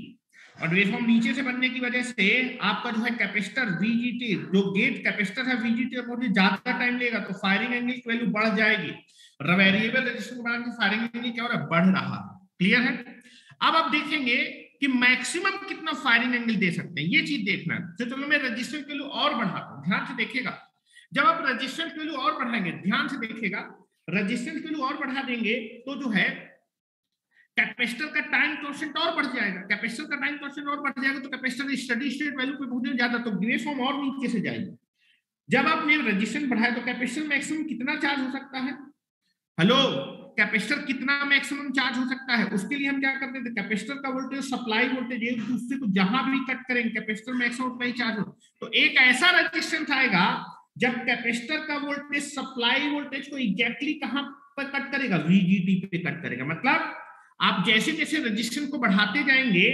और वेवफॉर्म नीचे से बनने की वजह से आपका जो है कैपेसिटर वीजीटी, जो गेट कैपेसिटर है वीजीटी बहुत ज्यादा टाइम लेगा, तो फायरिंग एंगल की वैल्यू बढ़ जाएगी। वेरिएबल रेजिस्टेंस बढ़ाने से फायरिंग एंगल क्या हो रहा है, बढ़ रहा है। क्लियर है? अब आप देखेंगे कि मैक्सिमम कितना फायरिंग एंगल दे सकते हैं, ये चीज देखना है। तो चलो मैं रेजिस्टेंस वैल्यू और बढ़ाता हूं, ध्यान से देखिएगा। जब आप रेजिस्टेंस वैल्यू और बढ़ाएंगे, ध्यान से देखिएगा, रेजिस्टेंस वैल्यू और बढ़ा देंगे तो जो है कैपेसिटर का टाइम कांस्टेंट और बढ़ जाएगा, कैपेसिटर का टाइम कांस्टेंट और बढ़ जाएगा तो कैपेसिटर स्टडी स्टेट वैल्यू पे पहुंचने ज्यादा, तो वेवफॉर्म और नीचे से जाएगी। जब आपने रेजिस्टेंस बढ़ाया तो कैपेसिटर मैक्सिमम कितना चार्ज हो सकता है? हेलो, कैपेसिटर कितना मैक्सिमम चार्ज हो सकता है? उसके लिए हम क्या करते थे, कैपेसिटर का वोल्टेज सप्लाई वोल्टेज एक दूसरे को जहां भी कट करेंगे कैपेसिटर मैक्सिमम उतना ही चार्ज हो। तो एक ऐसा रेजिस्टेंस आएगा जब कैपेसिटर का वोल्टेज सप्लाई वोल्टेज को एग्जैक्टली कहां पर कट करेगा, वीजीटी पे कट करेगा। मतलब आप जैसे जैसे रेजिस्टेंस को बढ़ाते जाएंगे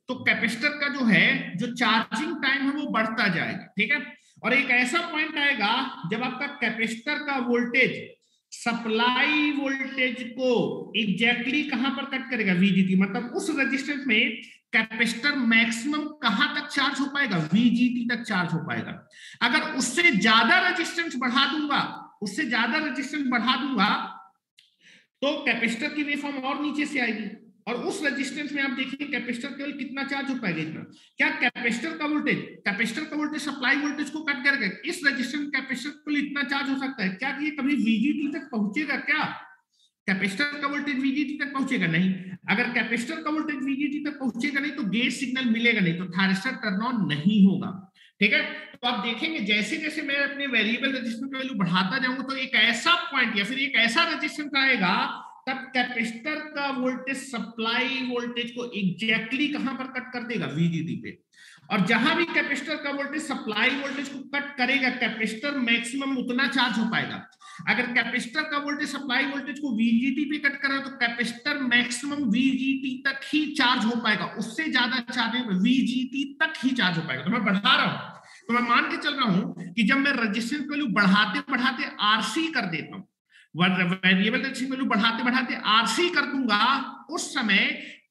तो कैपेसिटर का जो है जो चार्जिंग टाइम है वो बढ़ता जाएगा। ठीक है, और एक ऐसा पॉइंट आएगा जब आपका कैपेसिटर का वोल्टेज सप्लाई वोल्टेज को एग्जैक्टली कहां पर कट करेगा, वीजीटी। मतलब उस रेजिस्टेंस में कैपेसिटर मैक्सिमम कहां तक चार्ज हो पाएगा, वीजीटी तक चार्ज हो पाएगा। अगर उससे ज्यादा रेजिस्टेंस बढ़ा दूंगा उससे ज्यादा रेजिस्टेंस बढ़ा दूंगा तो कैपेसिटर की वेवफॉर्म और नीचे से आएगी, और उस रेजिस्टेंस में आप देखिए कैपेसिटर केवल कितना चार्ज हो पाएगा, इतना। क्या कैपेसिटर का वोल्टेज सप्लाई वोल्टेज को कट करेगा? इस रेजिस्टेंस कैपेसिटर केवल इतना चार्ज हो सकता है, क्या ये कभी वीजीटी तक पहुंचेगा? क्या कैपेसिटर का वोल्टेज वीजीटी तक पहुंचेगा? नहीं। अगर कैपेसिटर का वोल्टेज वीजीटी तक पहुंचेगा नहीं तो गेट सिग्नल मिलेगा नहीं, तो थायरिस्टर टर्न ऑन नहीं होगा। ठीक है, तो आप देखेंगे जैसे जैसे मैं अपने वेरिएबल रेजिस्टेंस का वैल्यू बढ़ाता जाऊंगा तो एक ऐसा पॉइंट या फिर एक ऐसा रेजिस्टेंस आएगा तब कैपेसिटर का वोल्टेज सप्लाई वोल्टेज को एग्जैक्टली कहां पर कट कर देगा? वीजीटी पे। और जहां भी कैपेसिटर का वोल्टेज सप्लाई वोल्टेज को कट करेगा कैपेसिटर मैक्सिमम उतना चार्ज हो पाएगा। अगर कैपेसिटर का वोल्टेज सप्लाई वोल्टेज को वीजीटी पे कट कर रहा है तो कैपेसिटर मैक्सिमम वीजीटी तक ही चार्ज हो पाएगा, उससे ज्यादा चार्ज वीजीटी तक ही चार्ज हो पाएगा। तो मैं बढ़ा रहा हूं तो मैं मान के चल रहा हूं कि जब मैं रेजिस्टेंस वैल्यू बढ़ाते बढ़ाते आरसी कर देता हूं, वेरिएबल रेजिस्टेंस वैल्यू बढ़ाते बढ़ाते आरसी कर दूंगा, उस समय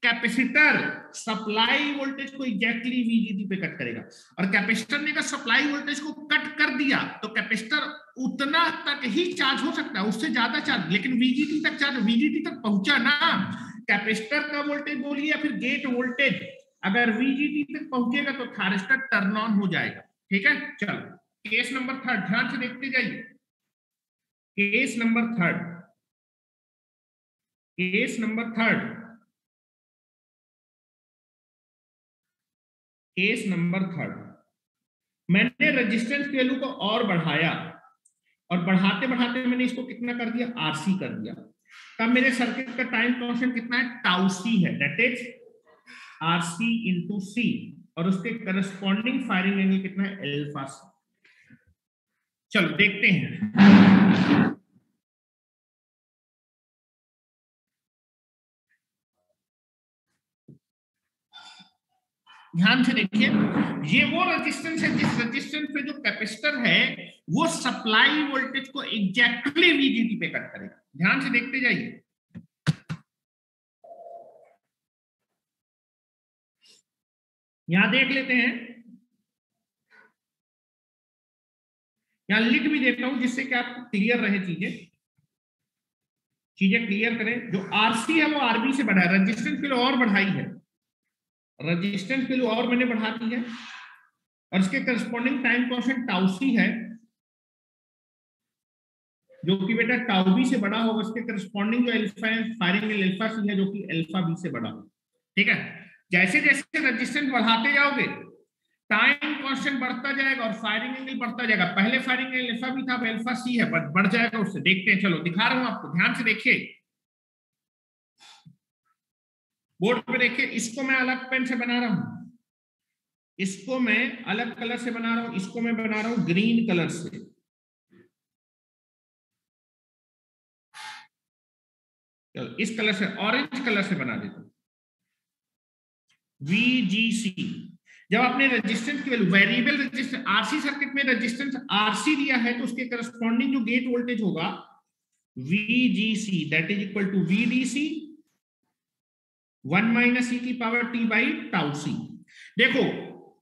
कैपेसिटर सप्लाई वोल्टेज को एग्जैक्टली वीजीटी पे कट करेगा। और कैपेसिटर ने अगर सप्लाई वोल्टेज को कट कर दिया तो कैपेसिटर उतना तक ही चार्ज हो सकता है, उससे ज्यादा चार्ज, लेकिन वीजीटी तक चार्ज, वीजीटी तक पहुंचा ना। कैपेसिटर का वोल्टेज बोलिए या फिर गेट वोल्टेज अगर वीजीटी तक पहुंचेगा तो थायरिस्टर टर्न ऑन हो जाएगा। ठीक है, चलो केस नंबर 3 ध्यान से देखते जाइए। Case number 3, case number 3, case number 3, मैंने रेजिस्टेंस की वैल्यू को और बढ़ाया और बढ़ाते बढ़ाते मैंने इसको कितना कर दिया? आरसी कर दिया। तब मेरे सर्किट का टाइम कांस्टेंट कितना है? टाउ सी है, दैट इज आरसी इंटू सी, और उसके करस्पॉन्डिंग फायरिंग एंगल कितना है? अल्फा सी। चलो देखते हैं। ध्यान से देखिए, ये वो रेजिस्टेंस है जिस रेजिस्टेंस पे जो कैपेसिटर है वो सप्लाई वोल्टेज को एग्जैक्टली वीजीटी पे कट करेगा। ध्यान से देखते जाइए। यहां देख लेते हैं, यहां लिख भी देता हूं जिससे कि आपको क्लियर रहे, चीजें क्लियर करें। जो आरसी है वो आरबी से बढ़ा है, रेजिस्टेंस के लिए और बढ़ाई है, रेजिस्टेंस के लिए और मैंने बढ़ा दी है, और इसके करस्पॉन्डिंग टाइम कांस्टेंट टाउ सी है, जो कि बेटा टाउ बी से बड़ा होगा। उसके करस्पॉन्डिंग जो अल्फा फायरिंग अल्फा सी है जो कि अल्फा बी से बड़ा होगा। ठीक है, जैसे जैसे रेजिस्टेंस बढ़ाते जाओगे टाइम कांस्टेंट बढ़ता जाएगा और फायरिंग एंगल बढ़ता जाएगा। पहले फायरिंग एंगल अल्फा बी था, अब अल्फा सी है, बढ़ जाएगा उससे। देखते हैं, चलो दिखा रहा हूं आपको, ध्यान से देखिए। बोर्ड पे देखिए, इसको मैं अलग पेन से बना रहा हूं, इसको मैं अलग कलर से बना रहा हूं, इसको मैं बना रहा हूं ग्रीन कलर से। चलो इस कलर से, ऑरेंज कलर से बना देता हूं, VGC। जब आपने रेजिस्टेंस की value, variable resistance RC circuit में रेजिस्टेंस आरसी दिया है तो उसके करस्पॉन्डिंग जो गेट वोल्टेज होगा VGC, that is equal to VDC 1 minus e की power t by tau C. देखो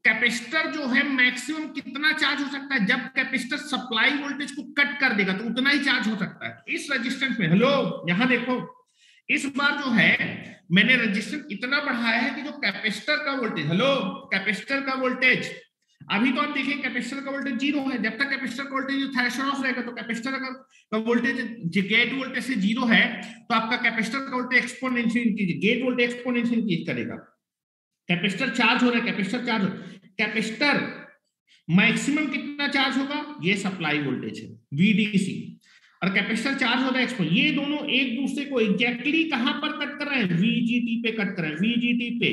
कैपेसिटर जो है मैक्सिमम कितना चार्ज हो सकता है? जब कैपेसिटर सप्लाई वोल्टेज को कट कर देगा तो उतना ही चार्ज हो सकता है। इस रेजिस्टेंस में, हेलो यहां देखो, इस बार जो है मैंने रेजिस्टेंस इतना बढ़ाया है कि जो कैपेसिटर का वोल्टेज, हेलो कैपेसिटर का वोल्टेज, अभी तो आप देखिए कैपेसिटर का वोल्टेज 0 है। जब तक कैपेसिटर का वोल्टेज थ्रेशोल्ड ऑफ रहेगा तो कैपेसिटर का वोल्टेज गेट वोल्टेज से 0 है तो आपका कैपेसिटर का voltage exponential increase, gate voltage exponential increase करेगा। कैपेसिटर चार्ज हो रहा है, कैपेसिटर चार्ज हो, कैपेसिटर मैक्सिमम कितना चार्ज होगा? ये सप्लाई वोल्टेज है VDC, और कैपेसिटर चार्ज हो रहा है एक्सपो। ये दोनों एक दूसरे को एग्जैक्टली कहां पर कट कर रहे हैं? VGT पे कट कर रहे हैं, VGT पे।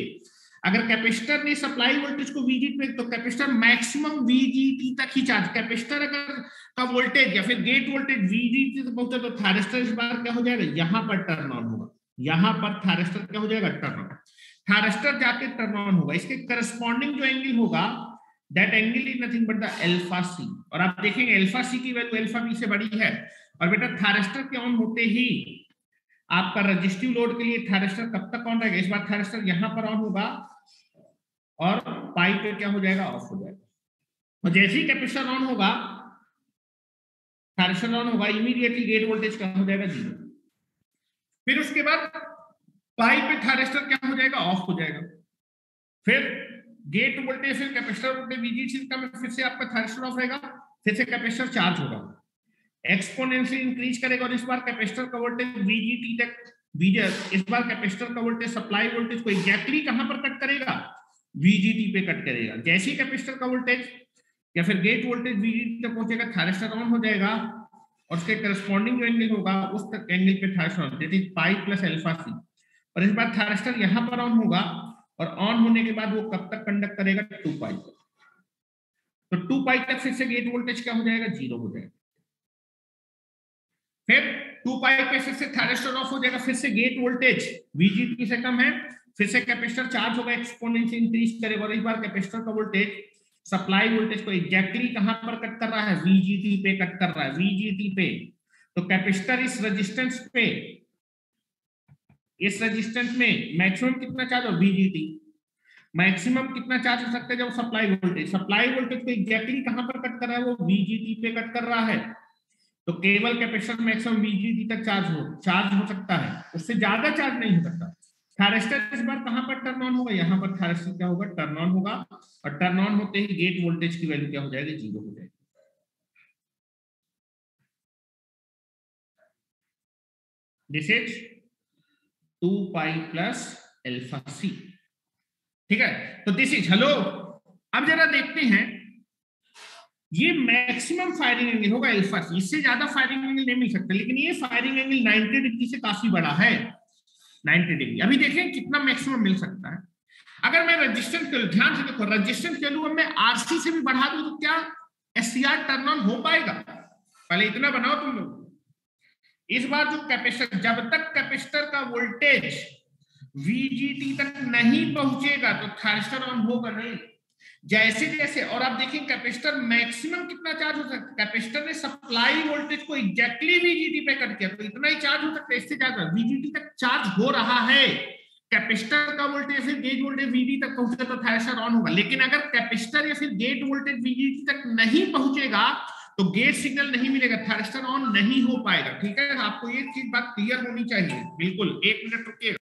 अगर कैपेसिटर ने सप्लाई वोल्टेज को VGT पे, तो कैपेसिटर मैक्सिमम VGT तक ही चार्ज, कैपेसिटर अगर का वोल्टेज या फिर गेट वोल्टेज VGT तक पहुंचा तो थायरिस्टर इस बार क्या हो जाएगा? यहां पर टर्न ऑन होगा, यहां पर थायरिस्टर क्या हो जाएगा? टर्न ऑन, थायरिस्टर जाके टर्न ऑन होगा। इसके करस्पॉन्डिंग जो एंगल होगा that angle is nothing but the alpha C, और आप देखेंगे अल्फा सी की वैल्यू अल्फा बी से बड़ी है। और बेटा थायरिस्टर के ऑन होते ही आपका रजिस्टिव लोड के लिए थायरिस्टर कब तक ऑन रहेगा? इस बार थायरिस्टर यहां पर ऑन होगा और पाई पे क्या हो जाएगा? ऑफ हो जाएगा। और जैसे ही कैपेसिटर ऑन होगा थायरिस्टर ऑन होगा, इमीडिएटली गेट वोल्टेज क्या हो जाएगा, 0। फिर उसके बाद पाई पे थायरिस्टर क्या हो जाएगा, ऑफ हो जाएगा। फिर गेट वोल्टेज फिर कैपेसिटर वोल्टेज VGC का में फिर से आपका थायरिस्टर ऑफ रहेगा, फिर से कैपेसिटर चार्ज होगा, एक्सपोनेंशियली इंक्रीज करेगा, और इस बार कैपेसिटर का वोल्टेज VGT तक इस बार कैपेसिटर का वोल्टेज सप्लाई वोल्टेज को एग्जैक्टली कहां पर कट करेगा, VGT पे कट करेगा। जैसे ही कैपेसिटर का वोल्टेज या फिर गेट वोल्टेज VGT तक पहुंचेगा, थायरिस्टर ऑन हो जाएगा, और उसके करस्पॉन्डिंग जो एंगल होगा उस एंगल पे thyristor, that is pi plus alpha C. और इस बार थायरिस्टर यहां पर ऑन होगा, और ऑन होने के बाद वो कब तक कंडक्ट करेगा, 2 पाई तक। तो 2 पाई तक फिर से गेट वोल्टेज क्या हो जाएगा, 0 हो जाएगा। फिर 2 पाई पे फिर से थायरिस्टर ऑफ हो जाएगा, फिर से गेट वोल्टेज VGT से कम है, फिर से कैपेसिटर चार्ज होगा, एक्सपोनेंशियल इंक्रीज करेगा, और इस बार कैपेसिटर का वोल्टेज सप्लाई वोल्टेज को एग्जैक्टली कहां पर कट कर रहा है, VGT पे कट कर रहा है, VGT पे। तो कैपेसिटर इस रेजिस्टेंस में मैक्सिमम कितना चार्ज हो, VGT। मैक्सिमम कितना चार्ज हो सकता है, जब सप्लाई वोल्टेज को एग्जैक्टली कहां पर कट कर रहा है, वो VGT पे कट कर रहा है। तो केवल कैपेसिटर मैक्सिमम VGT तक चार्ज हो सकता है, उससे ज्यादा चार्ज नहीं हो सकता। थायरिस्टर इस बार कहां पर टर्न ऑन होगा, यहां पर थायरिस्टर क्या होगा, टर्न ऑन होगा, और टर्न ऑन होते ही गेट वोल्टेज की वैल्यू क्या हो जाएगी, 0 हो जाएगी। This is 2 pi plus alpha C, ठीक है। तो दिस इज, हेलो, अब जरा देखते हैं, ये मैक्सिमम फायरिंग एंगल होगा अल्फा सी, इससे ज्यादा फायरिंग एंगल नहीं मिल सकता, लेकिन ये फायरिंग एंगल 90 डिग्री से काफी बड़ा है, 90 डिग्री। अभी देखें कितना मैक्सिमम मिल सकता है। अगर मैं रेजिस्टेंस के ध्यान से देखो, रेजिस्टेंस के अब मैं RC से भी बढ़ा दूं तो क्या SCR टर्न ऑन हो पाएगा, पहले इतना बनाओ तुम लोग। इस बार जो कैपेसिटर, जब तक कैपेसिटर का वोल्टेज VGT तक नहीं पहुंचेगा तो थायरिस्टर ऑन होगा नहीं। जैसे जैसे, और आप देखिए कैपेसिटर मैक्सिमम कितना चार्ज हो सकता है, कैपेसिटर ने सप्लाई वोल्टेज को एग्जैक्टली VGT पे कट किया, तो इतना ही चार्ज हो सकता है, इससे ज्यादा VGT तक चार्ज हो रहा है। कैपेसिटर का वोल्टेज फिर गेट वोल्टेज VGT तक पहुंचेगा तो थायरिस्टर ऑन होगा, लेकिन अगर कैपेसिटर या फिर गेट वोल्टेज VGT तक नहीं पहुंचेगा तो गेट सिग्नल नहीं मिलेगा, थायरिस्टर ऑन नहीं हो पाएगा। ठीक है, आपको ये चीज बात क्लियर होनी चाहिए। बिल्कुल, 1 मिनट रुकिए।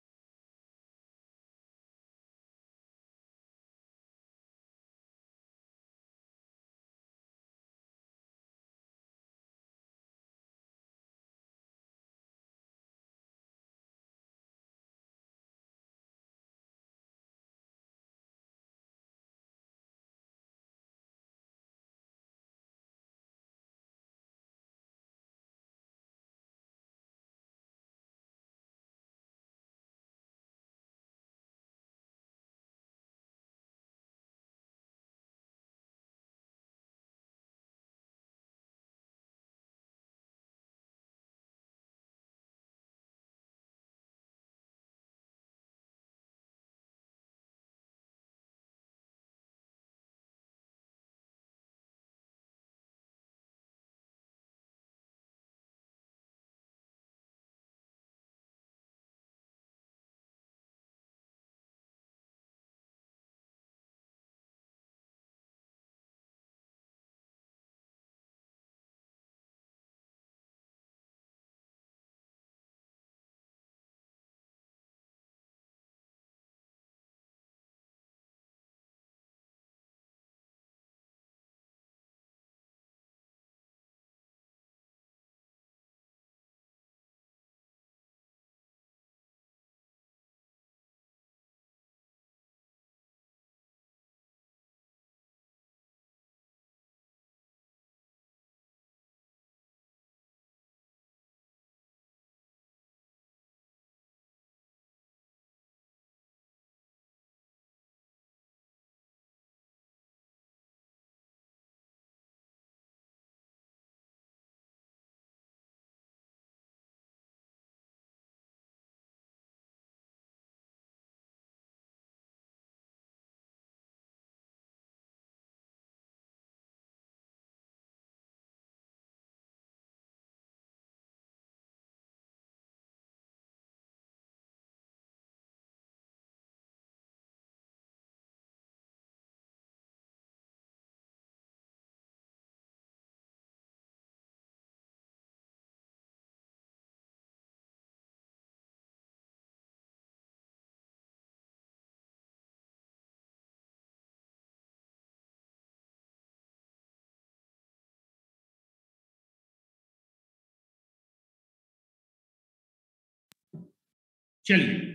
चलिए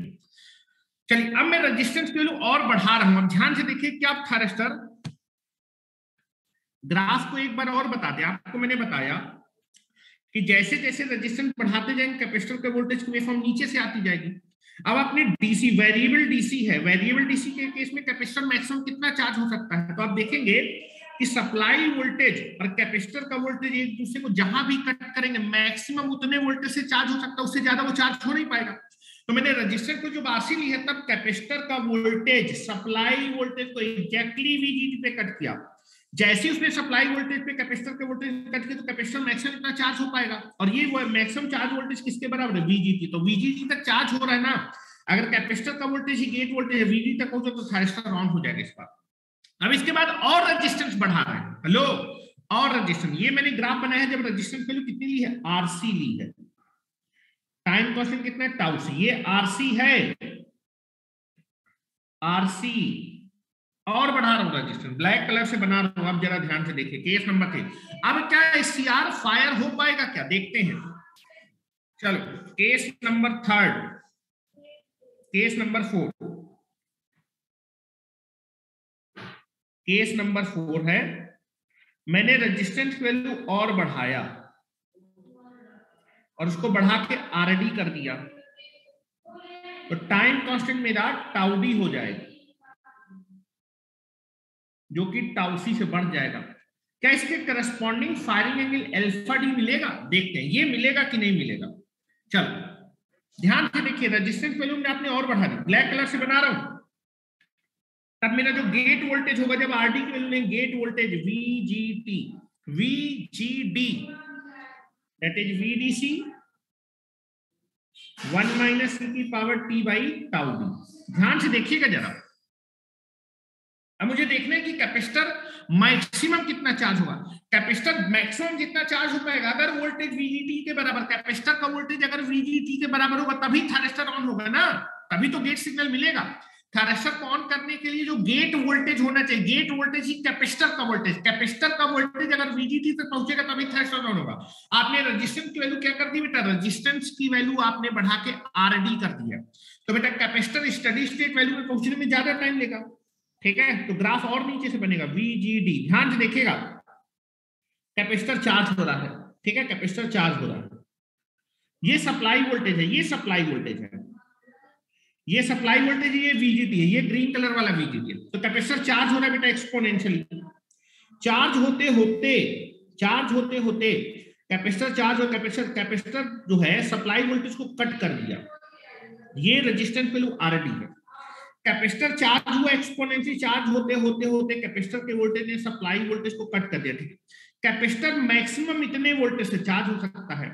चलिए, अब मैं रेजिस्टेंस की वैल्यू और बढ़ा रहा हूं। अब ध्यान से देखिए क्या थायरिस्टर ग्राफ को एक बार और बता दें। आपको मैंने बताया कि जैसे जैसे रेजिस्टेंस बढ़ाते जाएंगे कैपेसिटर के वोल्टेज की वेवफॉर्म नीचे से आती जाएगी। अब अपने डीसी वेरिएबल डीसी है, वेरिएबल डीसी के केस में कैपेसिटर मैक्सिमम कितना चार्ज हो सकता है, तो आप देखेंगे कि सप्लाई वोल्टेज और कैपेसिटर का वोल्टेज एक दूसरे को जहां भी कट करेंगे मैक्सिमम उतने वोल्टेज से चार्ज हो सकता है, उससे ज्यादा वो चार्ज हो नहीं पाएगा। तो मैंने रजिस्टर को जब आरसी ली है तब कैपेसिटर का वोल्टेज सप्लाई वोल्टेज को एग्जैक्टली वीजीटी पे कट किया। जैसे उसने सप्लाई वोल्टेज पे कैपेसिटर के वोल्टेज कट किया तो कैपेसिटर मैक्सिमम इतना चार्ज हो पाएगा, और ये वो मैक्सिमम चार्ज वोल्टेज किसके बराबर है, वीजीटी। तो वीजीटी तक चार्ज हो रहा है ना, अगर कैपेसिटर का वोल्टेज ही गेट वोल्टेज है वीजीटी तक पहुंचे तो थायरिस्टर ऑन हो जाएगा इस बार। अब इसके बाद और रेजिस्टेंस बढ़ा रहे हैं, हेलो, और रेजिस्टेंस। ये मैंने ग्राफ बनाया है जब रेजिस्टेंस वैल्यू कितनी ली है, आरसी ली है, टाइम कांस्टेंट कितना है, टाउ सी। ये आरसी है, आरसी, और बढ़ा रहा हूं रेजिस्टेंस, ब्लैक कलर से बना रहा हूं। अब जरा ध्यान से देखिए केस नंबर 3। अब क्या सीआर फायर हो पाएगा क्या, देखते हैं। चलो case number 3, case number 4, case number 4 है, मैंने रेजिस्टेंस वैल्यू और बढ़ाया और उसको बढ़ा के आरडी कर दिया, तो टाइम कांस्टेंट मेरा टाउ डी हो जाएगा जो कि टाउ सी से बढ़ जाएगा। क्या इसके corresponding firing angle alpha D मिलेगा, देखते हैं ये मिलेगा कि नहीं मिलेगा। चलो ध्यान से देखिए, रेजिस्टेंस वैल्यू में आपने और बढ़ा दी, ब्लैक कलर से बना रहा हूं। तब मेरा जो गेट वोल्टेज होगा जब आरडी की वैल्यू लेंगे, gate voltage VGT, VGD that is VDC 1 minus e की power t by tau D. ध्यान से देखिएगा जरा। अब मुझे देखना है कि कैपेसिटर मैक्सिमम कितना चार्ज होगा। कैपेसिटर मैक्सिमम जितना चार्ज हो पाएगा अगर वोल्टेज वीजीटी के बराबर, कैपेसिटर का वोल्टेज अगर वीजीटी के बराबर होगा तभी थायरिस्टर ऑन होगा ना, तभी तो गेट सिग्नल मिलेगा। थायरिस्टर को ऑन करने के लिए जो गेट वोल्टेज होना चाहिए, गेट वोल्टेज ही कैपेसिटर का वोल्टेज, कैपेसिटर का वोल्टेज अगर वीजीटी तक पहुंचेगा तभी थायरिस्टर ऑन होगा। आपने रेजिस्टेंस की वैल्यू क्या कर दी बेटा, रेजिस्टेंस की वैल्यू आपने बढ़ा के आरडी कर दिया, तो बेटा कैपेसिटर स्टडी स्टेट वैल्यू में पहुंचने में ज्यादा टाइम लेगा, ठीक है। तो ग्राफ और नीचे से बनेगा वीजीडी, ध्यान से देखिएगा, कैपेसिटर चार्ज हो रहा है, ठीक है, कैपेसिटर चार्ज हो रहा है, ये सप्लाई वोल्टेज है, ये सप्लाई वोल्टेज है, ये सप्लाई वोल्टेज, ये वीजीटी है, ये ग्रीन कलर वाला वीजीटी है। तो कैपेसिटर चार्ज हो रहा है बेटा एक्सपोनेंशियली, चार्ज होते होते कैपेसिटर चार्ज हो, कैपेसिटर जो है सप्लाई वोल्टेज को कट कर दिया, ये रेजिस्टेंस वैल्यू आरडी है। कैपेसिटर चार्ज हुआ एक्सपोनेंशियल, चार्ज होते होते कैपेसिटर के वोल्टेज ने सप्लाई वोल्टेज को कट कर दिया, ठीक है। कैपेसिटर मैक्सिमम इतने वोल्टेज से चार्ज हो सकता है।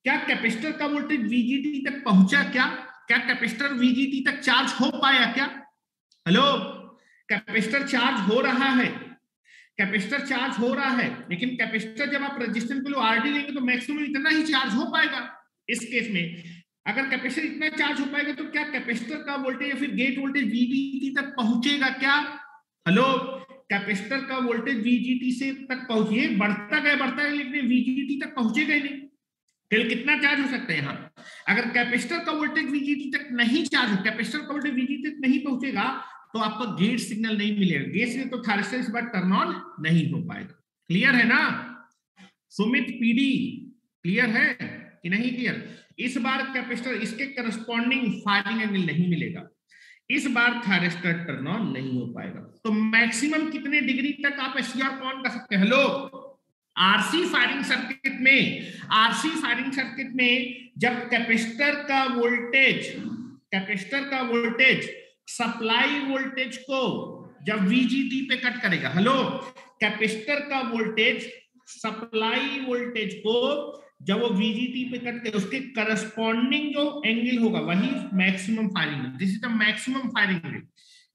क्या कैपेसिटर का वोल्टेज वीजीटी तक पहुंचा, क्या कैपेसिटर वीजीटी तक चार्ज हो पाया क्या, हेलो, कैपेसिटर चार्ज हो रहा है, कैपेसिटर चार्ज हो रहा है, लेकिन कैपेसिटर जब आप रेजिस्टेंस वैल्यू आरडी लेंगे तो मैक्सिमम इतना ही चार्ज हो पाएगा। इस केस में अगर कैपेसिटर इतना चार्ज हो पाएगा तो क्या कैपेसिटर का वोल्टेज या फिर गेट वोल्टेज वीजीटी तक पहुंचेगा क्या, हेलो, कैपेसिटर का वोल्टेज वीजीटी से तक पहुंचिए, बढ़ता गया लेकिन वीजीटी तक पहुंचेगा ही नहीं। फिर कितना चार्ज हो सकता है यहाँ, अगर कैपेसिटर का वोल्टेज वीजीटी तक नहीं चार्ज हो, कैपेसिटर का वोल्टेज वीजीटी तक नहीं पहुंचेगा तो आपका गेट सिग्नल नहीं मिलेगा, गेट सिग्नल तो थायरिस्टर इस बार टर्न ऑन नहीं हो पाएगा। क्लियर है ना सुमित पीडी, क्लियर है कि नहीं क्लियर। इस बार कैपेसिटर इसके करस्पॉन्डिंग फायरिंग एंगल नहीं मिलेगा, इस बार थायरिस्टर टर्न ऑन नहीं हो पाएगा। तो मैक्सिमम कितने डिग्री तक आप एससीआर ऑन कर सकते हैं, हेलो, आरसी फायरिंग सर्किट में, आरसी फायरिंग सर्किट में जब कैपेसिटर का वोल्टेज सप्लाई वोल्टेज को जब वीजीटी पे कट करेगा, हेलो, कैपेसिटर का वोल्टेज सप्लाई वोल्टेज को जब वो वीजीटी पे कट करे उसके करस्पॉन्डिंग जो एंगल होगा वही maximum firing, this is the maximum firing rate.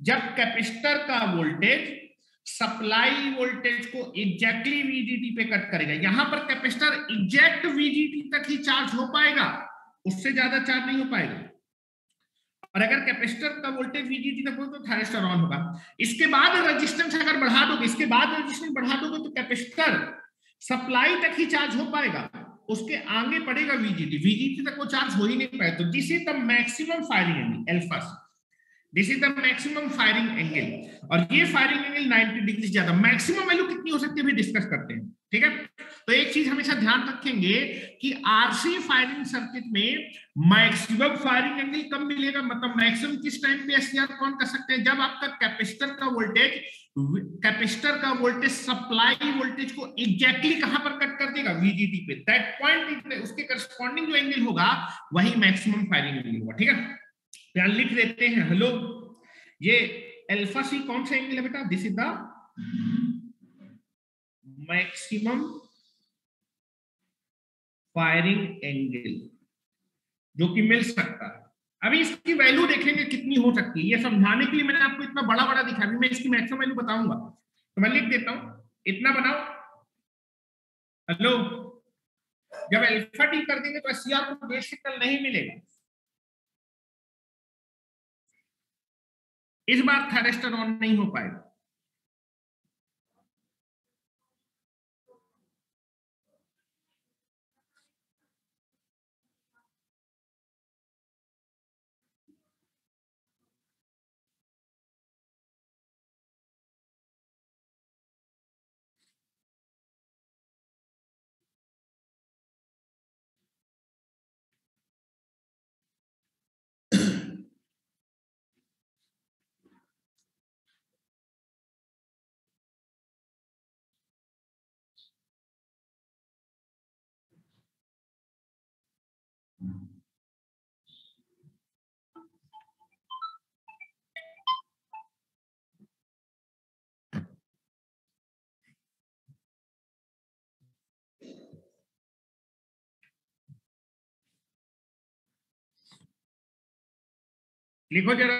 जब कैपेसिटर का वोल्टेज सप्लाई वोल्टेज को एग्जैक्टली वीजीटी पे कट करेगा, यहां पर कैपेसिटर एग्जैक्ट वीजीटी तक ही चार्ज हो पाएगा, उससे ज्यादा चार्ज नहीं हो पाएगा। और अगर कैपेसिटर का वोल्टेज वीजीटी तक पहुंचे तो थायरिस्टर ऑन होगा। इसके बाद रेजिस्टेंस अगर बढ़ा दोगे, तो कैपेसिटर सप्लाई तक ही चार्ज हो पाएगा, उसके आगे पड़ेगा वीजीटी, वीजीटी तक वो चार्ज हो ही नहीं पाए, तो this is the maximum firing angle alpha, this is the maximum firing angle. और ये फायरिंग एंगल 90 डिग्री से ज्यादा, मैक्सिमम वैल्यू कितनी हो सकती है भी डिस्कस करते हैं, ठीक है। तो एक चीज हमेशा ध्यान रखेंगे कि आरसी फायरिंग सर्किट में मैक्सिमम फायरिंग एंगल कब मिलेगा, मतलब मैक्सिमम किस टाइम पे एससीआर कौन कर सकते हैं, जब आपका कैपेसिटर का वोल्टेज सप्लाई वोल्टेज को एग्जैक्टली कहां पर कट कर देगा, वीजीटी पे, दैट पॉइंट उसके करस्पॉन्डिंग जो एंगल होगा वही मैक्सिमम फायरिंग एंगल होगा, ठीक है। यहां लिख देते हैं, हेलो, ये अल्फा सी कौन सा एंगल है बेटा, this is the maximum firing angle जो कि मिल सकता है। अभी इसकी वैल्यू देखेंगे कितनी हो सकती है, ये समझाने के लिए मैंने आपको इतना बड़ा बड़ा दिखाया, अभी मैं इसकी मैक्सिमम वैल्यू बताऊंगा, तो मैं लिख देता हूं, इतना बनाओ, हेलो, जब अल्फा टी कर देंगे तो एससीआर को बेस सिग्नल नहीं मिलेगा, इस बार थायरिस्टर ऑन नहीं हो पाएगा। लिखो जरा,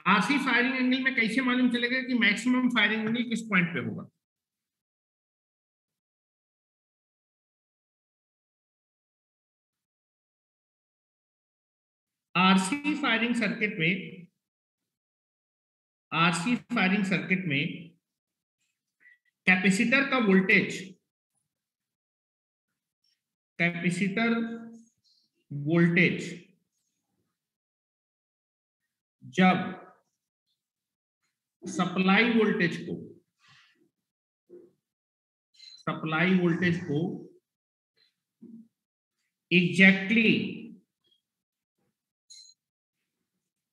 आरसी फायरिंग एंगल में कैसे मालूम चलेगा कि मैक्सिमम फायरिंग एंगल किस पॉइंट पे होगा। आरसी फायरिंग सर्किट में, आरसी फायरिंग सर्किट में कैपेसिटर का वोल्टेज, कैपेसिटर वोल्टेज जब सप्लाई वोल्टेज को, सप्लाई वोल्टेज को एग्जैक्टली